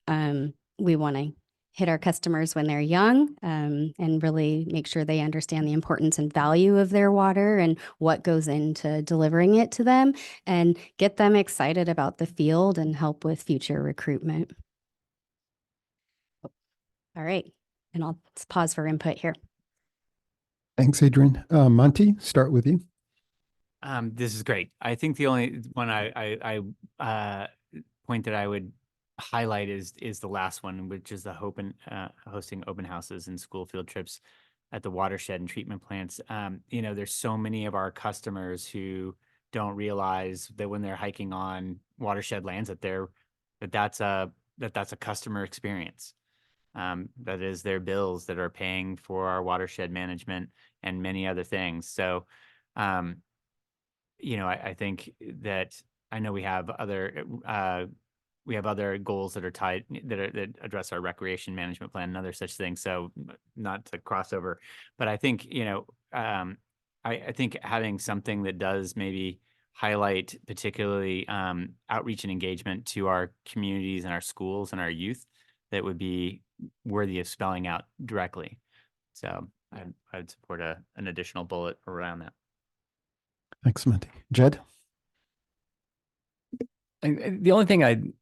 We want to hit our customers when they're young and really make sure they understand the importance and value of their water and what goes into delivering it to them, and get them excited about the field and help with future recruitment. All right, and I'll pause for input here. Thanks, Adrian. Monty, start with you. This is great. I think the only one point that I would highlight is the last one, which is the hosting open houses and school field trips at the watershed and treatment plants. There's so many of our customers who don't realize that when they're hiking on watershed lands that's a customer experience. That is their bills that are paying for our watershed management and many other things. So, I think that I know we have other goals that are tied that address our recreation management plan and other such things. So not to cross over, but I think, I think having something that does maybe highlight particularly outreach and engagement to our communities and our schools and our youth that would be worthy of spelling out directly. So I'd support an additional bullet around that. Thanks, Monty. Jed? The only thing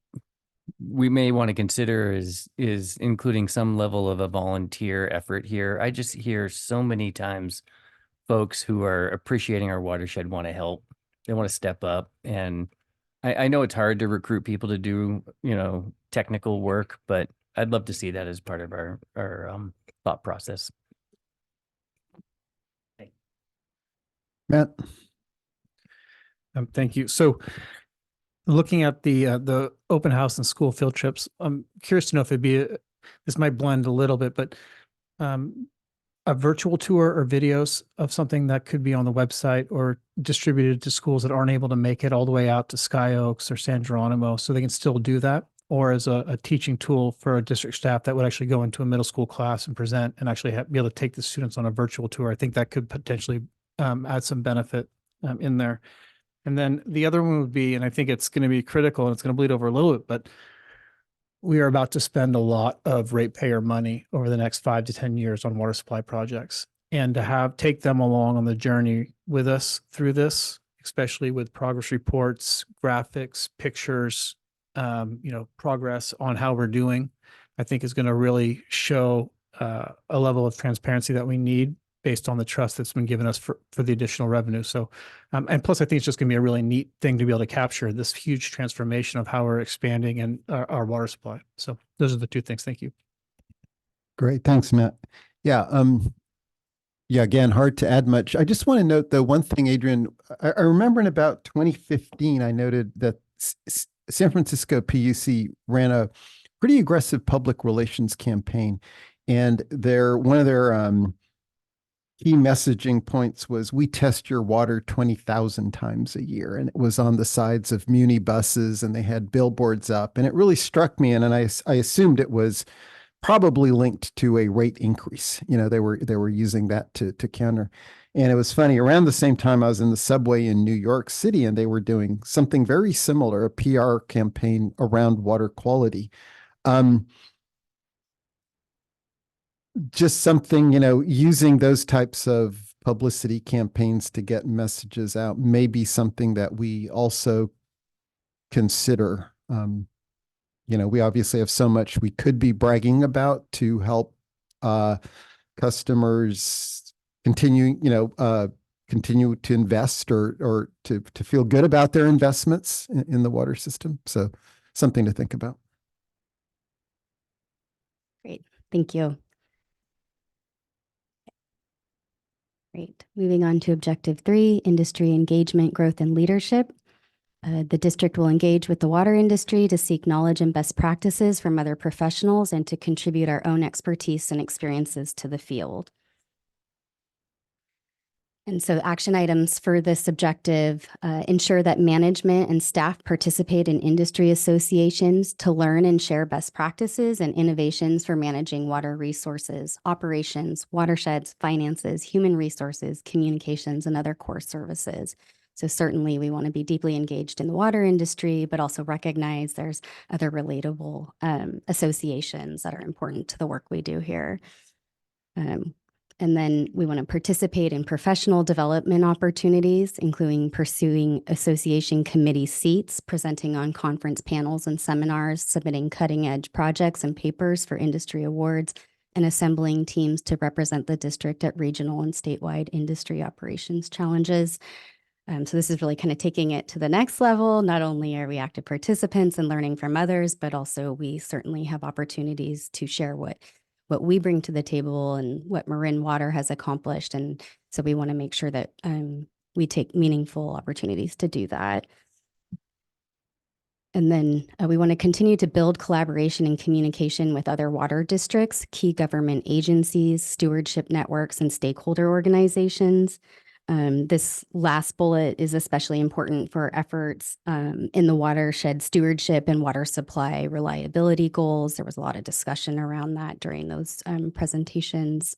we may want to consider is including some level of a volunteer effort here. I just hear so many times folks who are appreciating our watershed want to help. They want to step up. And I know it's hard to recruit people to do, technical work, but I'd love to see that as part of our thought process. Matt? Thank you. So looking at the open house and school field trips, I'm curious to know if this might blend a little bit, but a virtual tour or videos of something that could be on the website or distributed to schools that aren't able to make it all the way out to Sky Oaks or San Geronimo, so they can still do that, or as a teaching tool for a district staff that would actually go into a middle school class and present and actually be able to take the students on a virtual tour. I think that could potentially add some benefit in there. And then the other one would be, and I think it's going to be critical and it's going to bleed over a little bit, but we are about to spend a lot of ratepayer money over the next 5 to 10 years on water supply projects, and to take them along on the journey with us through this, especially with progress reports, graphics, pictures, progress on how we're doing, I think is going to really show a level of transparency that we need based on the trust that's been given us for the additional revenue. So, and plus I think it's just gonna be a really neat thing to be able to capture this huge transformation of how we're expanding and our water supply. So those are the two things. Thank you. Great. Thanks, Matt. Yeah. Yeah, again, hard to add much. I just want to note, though, one thing, Adrian, I remember in about 2015, I noted that San Francisco PUC ran a pretty aggressive public relations campaign. And one of their key messaging points was, we test your water 20,000 times a year. And it was on the sides of Muni buses, and they had billboards up. And it really struck me. And I assumed it was probably linked to a rate increase. You know, they were using that to counter. And it was funny, around the same time I was in the subway in New York City, and they were doing something very similar, a PR campaign around water quality. Just something, you know, using those types of publicity campaigns to get messages out may be something that we also consider. You know, we obviously have so much we could be bragging about to help customers continue to invest or to feel good about their investments in the water system. So something to think about. Great. Thank you. Great. Moving on to objective 3, industry engagement, growth, and leadership. The district will engage with the water industry to seek knowledge and best practices from other professionals and to contribute our own expertise and experiences to the field. And so action items for this objective, ensure that management and staff participate in industry associations to learn and share best practices and innovations for managing water resources, operations, watersheds, finances, human resources, communications, and other core services. So certainly we want to be deeply engaged in the water industry, but also recognize there's other relatable associations that are important to the work we do here. And then we want to participate in professional development opportunities, including pursuing association committee seats, presenting on conference panels and seminars, submitting cutting edge projects and papers for industry awards, and assembling teams to represent the district at regional and statewide industry operations challenges. So this is really kind of taking it to the next level. Not only are we active participants and learning from others, but also we certainly have opportunities to share what we bring to the table and what Marin Water has accomplished. And so we want to make sure that we take meaningful opportunities to do that. And then we want to continue to build collaboration and communication with other water districts, key government agencies, stewardship networks, and stakeholder organizations. This last bullet is especially important for efforts in the watershed stewardship and water supply reliability goals. There was a lot of discussion around that during those presentations.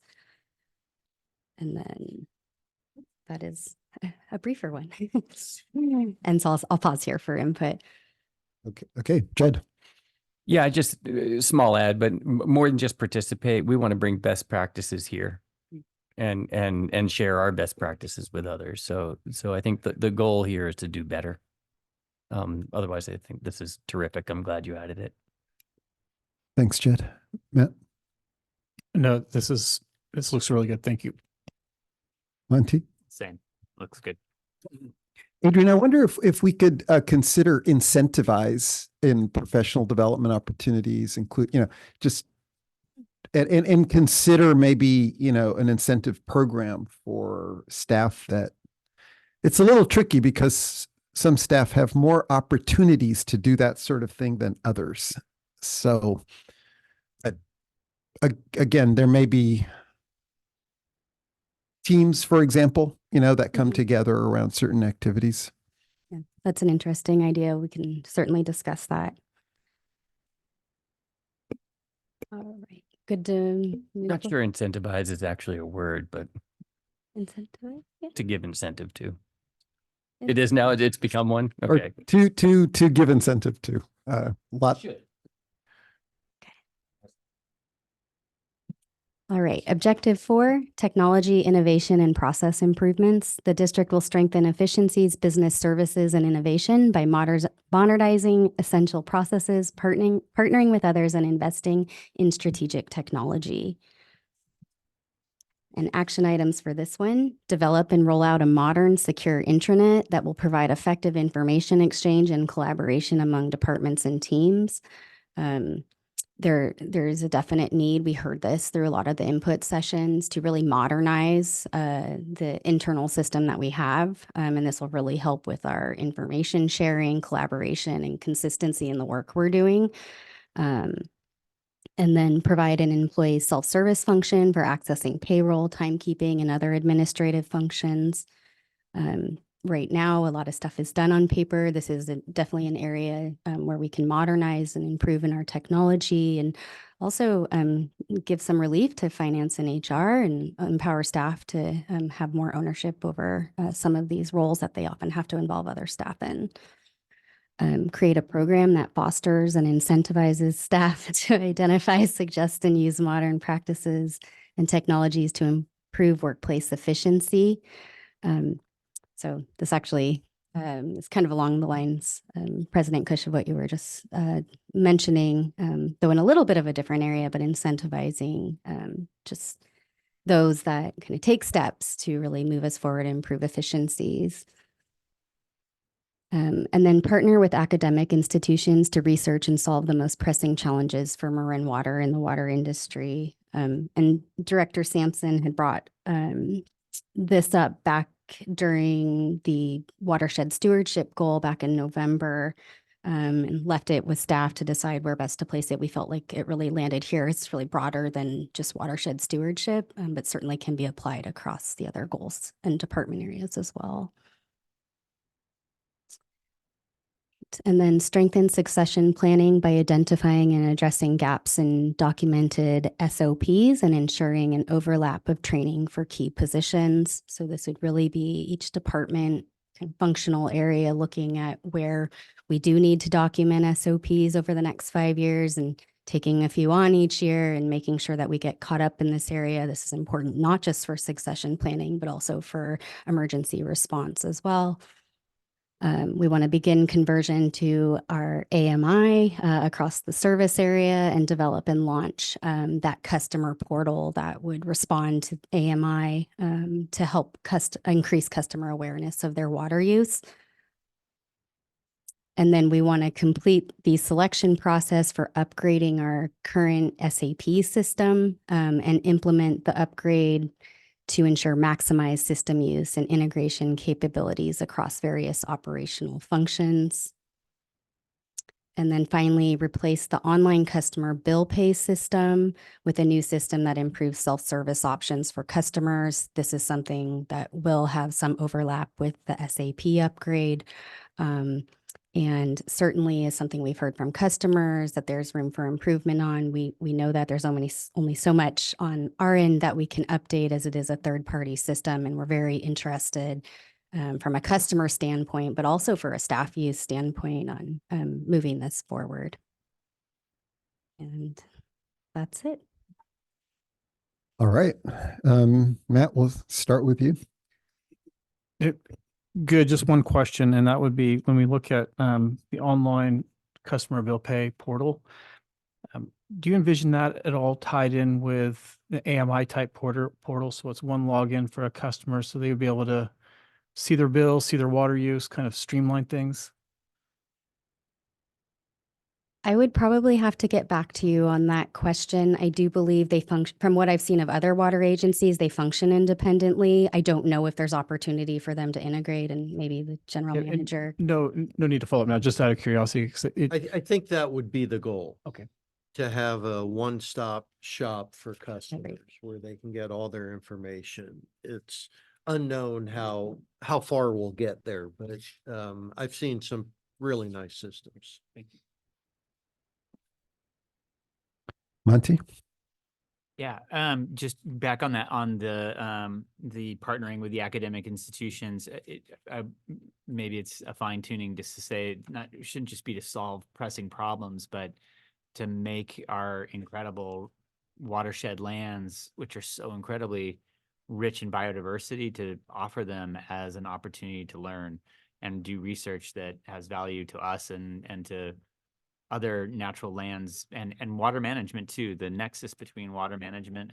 And then that is a briefer one. And so I'll pause here for input. Okay, Jed. Yeah, just small ad, but more than just participate, we want to bring best practices here and share our best practices with others. So I think the goal here is to do better. Otherwise, I think this is terrific. I'm glad you added it. Thanks, Jed. Matt? No, this looks really good. Thank you. Monty? Same. Looks good. Adrian, I wonder if we could consider incentivize in professional development opportunities, include, just and consider maybe, an incentive program for staff. That it's a little tricky because some staff have more opportunities to do that sort of thing than others. So again, there may be teams, for example, that come together around certain activities. Yeah, that's an interesting idea. We can certainly discuss that. All right. Good to Not sure incentivize is actually a word, but incentivize. Yeah. to give incentive to. It is now. It's become one. Or Okay. to give incentive to. Lot. All right. Objective 4, technology, innovation, and process improvements. The district will strengthen efficiencies, business services, and innovation by modernizing essential processes, partnering with others, and investing in strategic technology. And action items for this one: develop and roll out a modern, secure intranet that will provide effective information exchange and collaboration among departments and teams. There's a definite need. We heard this through a lot of the input sessions to really modernize the internal system that we have. And this will really help with our information sharing, collaboration, and consistency in the work we're doing. And then provide an employee self-service function for accessing payroll, timekeeping, and other administrative functions. Right now, a lot of stuff is done on paper. This is definitely an area where we can modernize and improve in our technology, and also give some relief to finance and HR, and empower staff to have more ownership over some of these roles that they often have to involve other staff in. Create a program that fosters and incentivizes staff to identify, suggest, and use modern practices and technologies to improve workplace efficiency. So this actually is kind of along the lines, President Kush, of what you were just mentioning, though in a little bit of a different area, but incentivizing just those that kind of take steps to really move us forward and improve efficiencies. And then partner with academic institutions to research and solve the most pressing challenges for Marin water in the water industry. And Director Sampson had brought this up back during the watershed stewardship goal back in November, and left it with staff to decide where best to place it. We felt like it really landed here. It's really broader than just watershed stewardship, but certainly can be applied across the other goals and department areas as well. And then strengthen succession planning by identifying and addressing gaps in documented SOPs and ensuring an overlap of training for key positions. So this would really be each department and functional area looking at where we do need to document SOPs over the next 5 years, and taking a few on each year and making sure that we get caught up in this area. This is important not just for succession planning, but also for emergency response as well. We want to begin conversion to our AMI across the service area, and develop and launch that customer portal that would respond to AMI to help increase customer awareness of their water use. And then we want to complete the selection process for upgrading our current SAP system and implement the upgrade to ensure maximized system use and integration capabilities across various operational functions. And then finally, replace the online customer bill pay system with a new system that improves self-service options for customers. This is something that will have some overlap with the SAP upgrade. And certainly is something we've heard from customers that there's room for improvement on. We know that there's only so much on our end that we can update, as it is a third-party system, and we're very interested from a customer standpoint, but also for a staff use standpoint on moving this forward. And that's it. All right. Matt, we'll start with you. Good. Just one question, and that would be when we look at the online customer bill pay portal, do you envision that at all tied in with the AMI type portal? So it's one login for a customer, so they would be able to see their bill, see their water use, kind of streamline things? I would probably have to get back to you on that question. I do believe they function, from what I've seen of other water agencies, they function independently. I don't know if there's opportunity for them to integrate, and maybe the general Yeah, and manager. No need to follow up now, just out of curiosity. 'Cause I think that would be the goal. Okay. To have a one-stop shop for customers where they can get all their information. It's unknown how far we'll get there, but it's, I've seen some really nice systems. Thank you. Monty? Yeah, just back on that, on the partnering with the academic institutions, maybe it's a fine tuning just to say it shouldn't just be to solve pressing problems, but to make our incredible watershed lands, which are so incredibly rich in biodiversity, to offer them as an opportunity to learn and do research that has value to us and to other natural lands, and water management too. The nexus between water management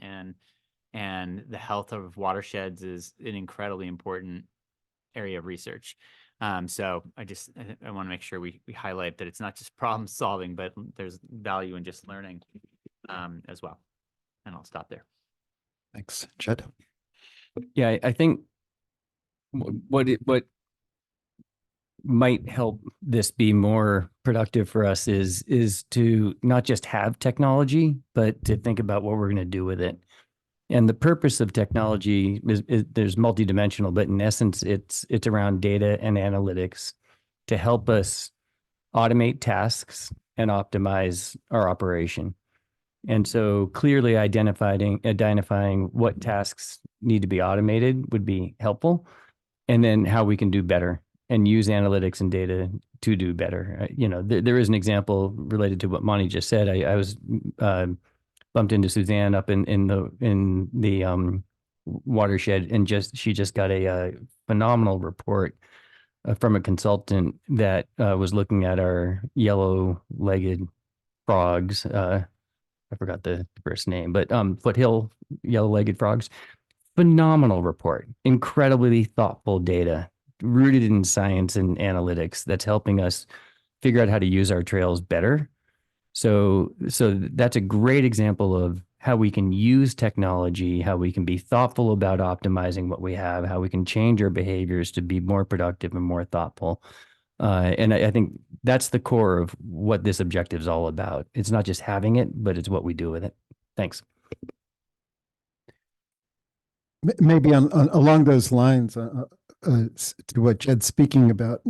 and the health of watersheds is an incredibly important area of research. So I want to make sure we highlight that it's not just problem solving, but there's value in just learning as well. And I'll stop there. Thanks, Jed. Yeah, I think what might help this be more productive for us is to not just have technology, but to think about what we're going to do with it. And the purpose of technology is there's multidimensional, but in essence, it's around data and analytics to help us automate tasks and optimize our operation. And so clearly identifying what tasks need to be automated would be helpful, and then how we can do better and use analytics and data to do better. There is an example related to what Monty just said. I was bumped into Suzanne up in the watershed, and she just got a phenomenal report from a consultant that was looking at our yellow-legged frogs. I forgot the first name, but foothill yellow-legged frogs. Phenomenal report, incredibly thoughtful data, rooted in science and analytics that's helping us figure out how to use our trails better. So that's a great example of how we can use technology, how we can be thoughtful about optimizing what we have, how we can change our behaviors to be more productive and more thoughtful. And I think that's the core of what this objective is all about. It's not just having it, but it's what we do with it. Thanks. Maybe along those lines, to what Jed's speaking about,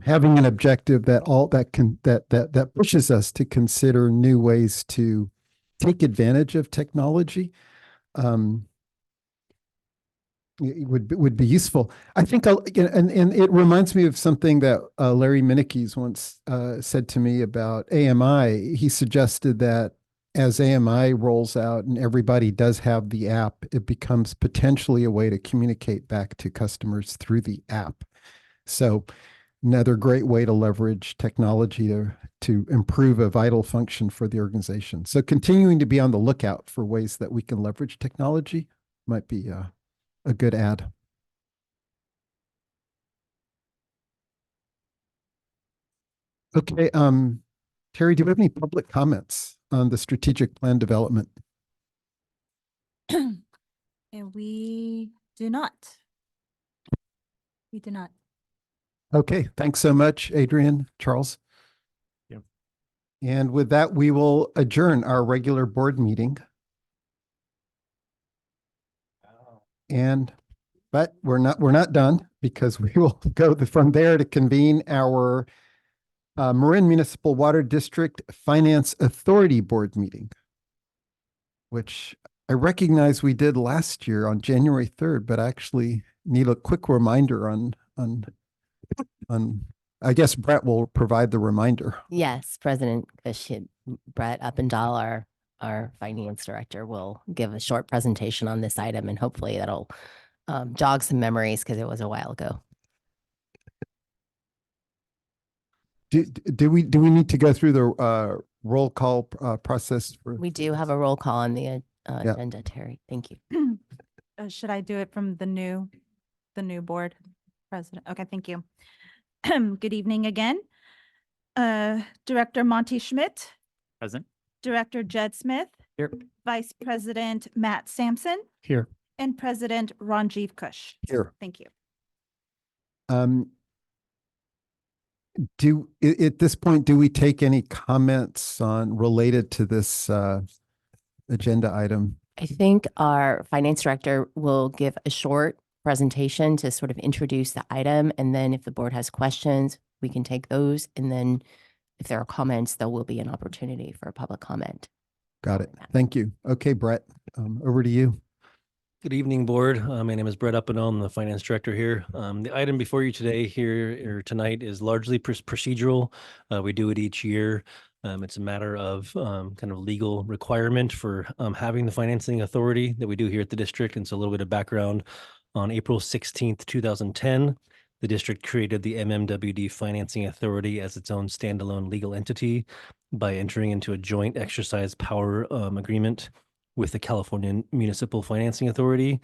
having an objective that pushes us to consider new ways to take advantage of technology it would be useful. I think, and it reminds me of something that Larry Minikes once said to me about AMI. He suggested that as AMI rolls out and everybody does have the app, it becomes potentially a way to communicate back to customers through the app. So another great way to leverage technology to improve a vital function for the organization. So continuing to be on the lookout for ways that we can leverage technology might be a good add. Okay, Terry, do you have any public comments on the strategic plan development? And we do not. We do not. Okay, thanks so much, Adrian, Charles. Yep. And with that, we will adjourn our regular board meeting. But we're not done, because we will go from there to convene our Marin Municipal Water District Finance Authority Board meeting, which I recognize we did last year on January 3rd, but I actually need a quick reminder on I guess Brett will provide the reminder. Yes, President Brett Uppendahl, our finance director, will give a short presentation on this item, and hopefully that'll jog some memories, because it was a while ago. Do we need to go through the roll call process? We do have a roll call on the agenda, Terry. Thank you. Should I do it from the new board president? Okay, thank you. Good evening again. Director Monty Schmidt, Present. Director Jed Smith, Here. Vice President Matt Sampson, Here. and President Ranjiv Kush. Here. Thank you. At this point, do we take any comments related to this agenda item? I think our finance director will give a short presentation to sort of introduce the item, and then if the board has questions, we can take those, and then if there are comments, there will be an opportunity for a public comment. Got it. Thank you. Okay, Brett, over to you. Good evening, board. My name is Brett Uppendahl. I'm the finance director here. The item before you tonight is largely procedural. We do it each year. It's a matter of kind of legal requirement for having the financing authority that we do here at the district. And so a little bit of background: on April 16th, 2010, the district created the MMWD Financing Authority as its own standalone legal entity by entering into a joint exercise power agreement with the California Municipal Financing Authority.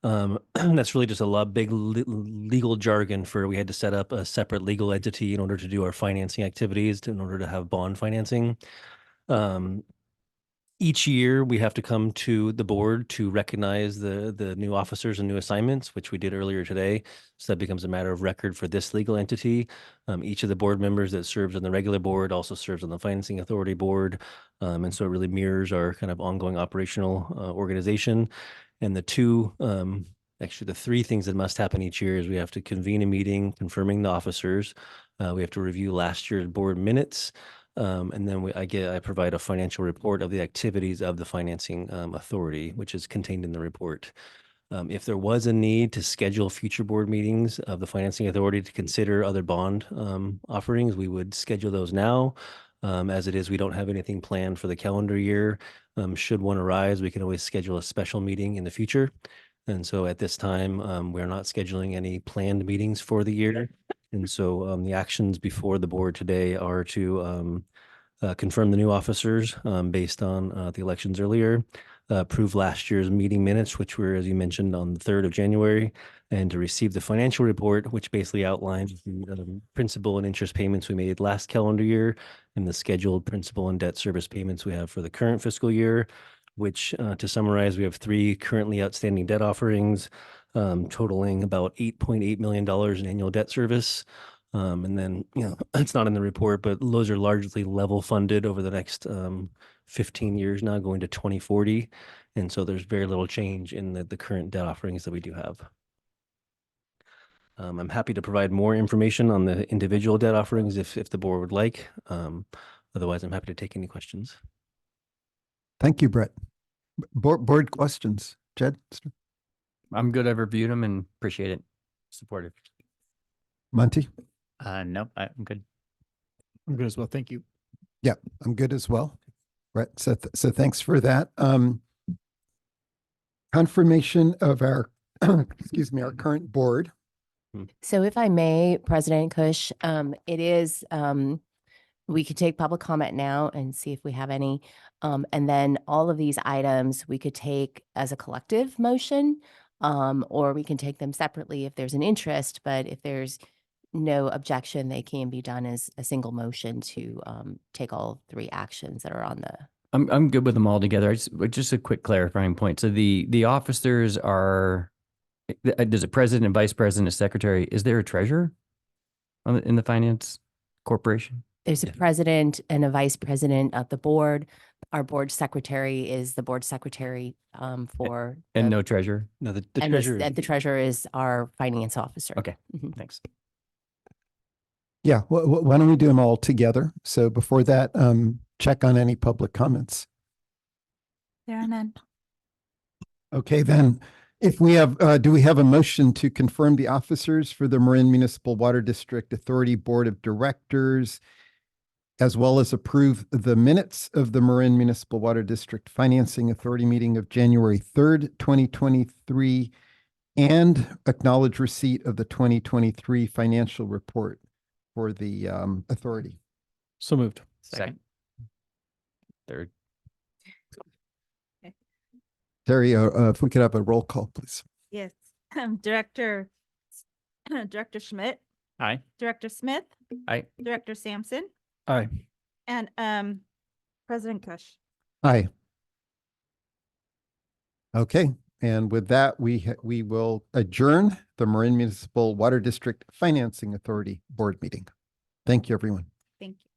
That's really just a big legal jargon for, we had to set up a separate legal entity in order to do our financing activities, in order to have bond financing. Each year, we have to come to the board to recognize the new officers and new assignments, which we did earlier today. So that becomes a matter of record for this legal entity. Each of the board members that serves on the regular board also serves on the Financing Authority Board. And so it really mirrors our kind of ongoing operational organization. And actually the three things that must happen each year is we have to convene a meeting confirming the officers. We have to review last year's board minutes. And then I provide a financial report of the activities of the financing authority, which is contained in the report. If there was a need to schedule future board meetings of the financing authority to consider other bond offerings, we would schedule those now. As it is, we don't have anything planned for the calendar year. Should one arise, we can always schedule a special meeting in the future. And so at this time, we're not scheduling any planned meetings for the year. And so the actions before the board today are to confirm the new officers based on the elections earlier, approve last year's meeting minutes, which were, as you mentioned, on the 3rd of January, and to receive the financial report, which basically outlines the principal and interest payments we made last calendar year and the scheduled principal and debt service payments we have for the current fiscal year, which to summarize, we have 3 currently outstanding debt offerings totaling about $8.8 million in annual debt service. And then, it's not in the report, but those are largely level funded over the next 15 years now, going to 2040. And so there's very little change in the current debt offerings that we do have. I'm happy to provide more information on the individual debt offerings if the board would like. Otherwise, I'm happy to take any questions. Thank you, Brett. Board questions, Jed? I'm good. I've reviewed them and appreciate it. Supportive. Monty? Nope, I'm good. I'm good as well. Thank you. Yeah, I'm good as well. Right. So thanks for that. Confirmation of our, excuse me, our current board. So if I may, President Kush, it is, we could take public comment now and see if we have any. And then all of these items we could take as a collective motion, or we can take them separately if there's an interest. But if there's no objection, they can be done as a single motion to take all 3 actions that are on the. I'm good with them all together. Just a quick clarifying point. So the officers are, there's a president, and vice president, a secretary. Is there a treasurer in the finance corporation? There's a president and a vice president of the board. Our board secretary is the board secretary for. And no treasurer? No, the And treasurer. the treasurer is our finance officer. Okay, Mhm. thanks. Yeah, why don't we do them all together? So before that, check on any public comments. There are none. Okay, then if we have, do we have a motion to confirm the officers for the Marin Municipal Water District Authority Board of Directors, as well as approve the minutes of the Marin Municipal Water District Financing Authority meeting of January 3rd, 2023, and acknowledge receipt of the 2023 financial report for the authority? So moved. Second. Third. Terry, if we could have a roll call, please. Yes. Director Schmidt, Aye. Director Smith, Aye. Director Sampson, Aye. and President Kush. Aye. Okay, and with that, we will adjourn the Marin Municipal Water District Financing Authority Board meeting. Thank you, everyone. Thank you.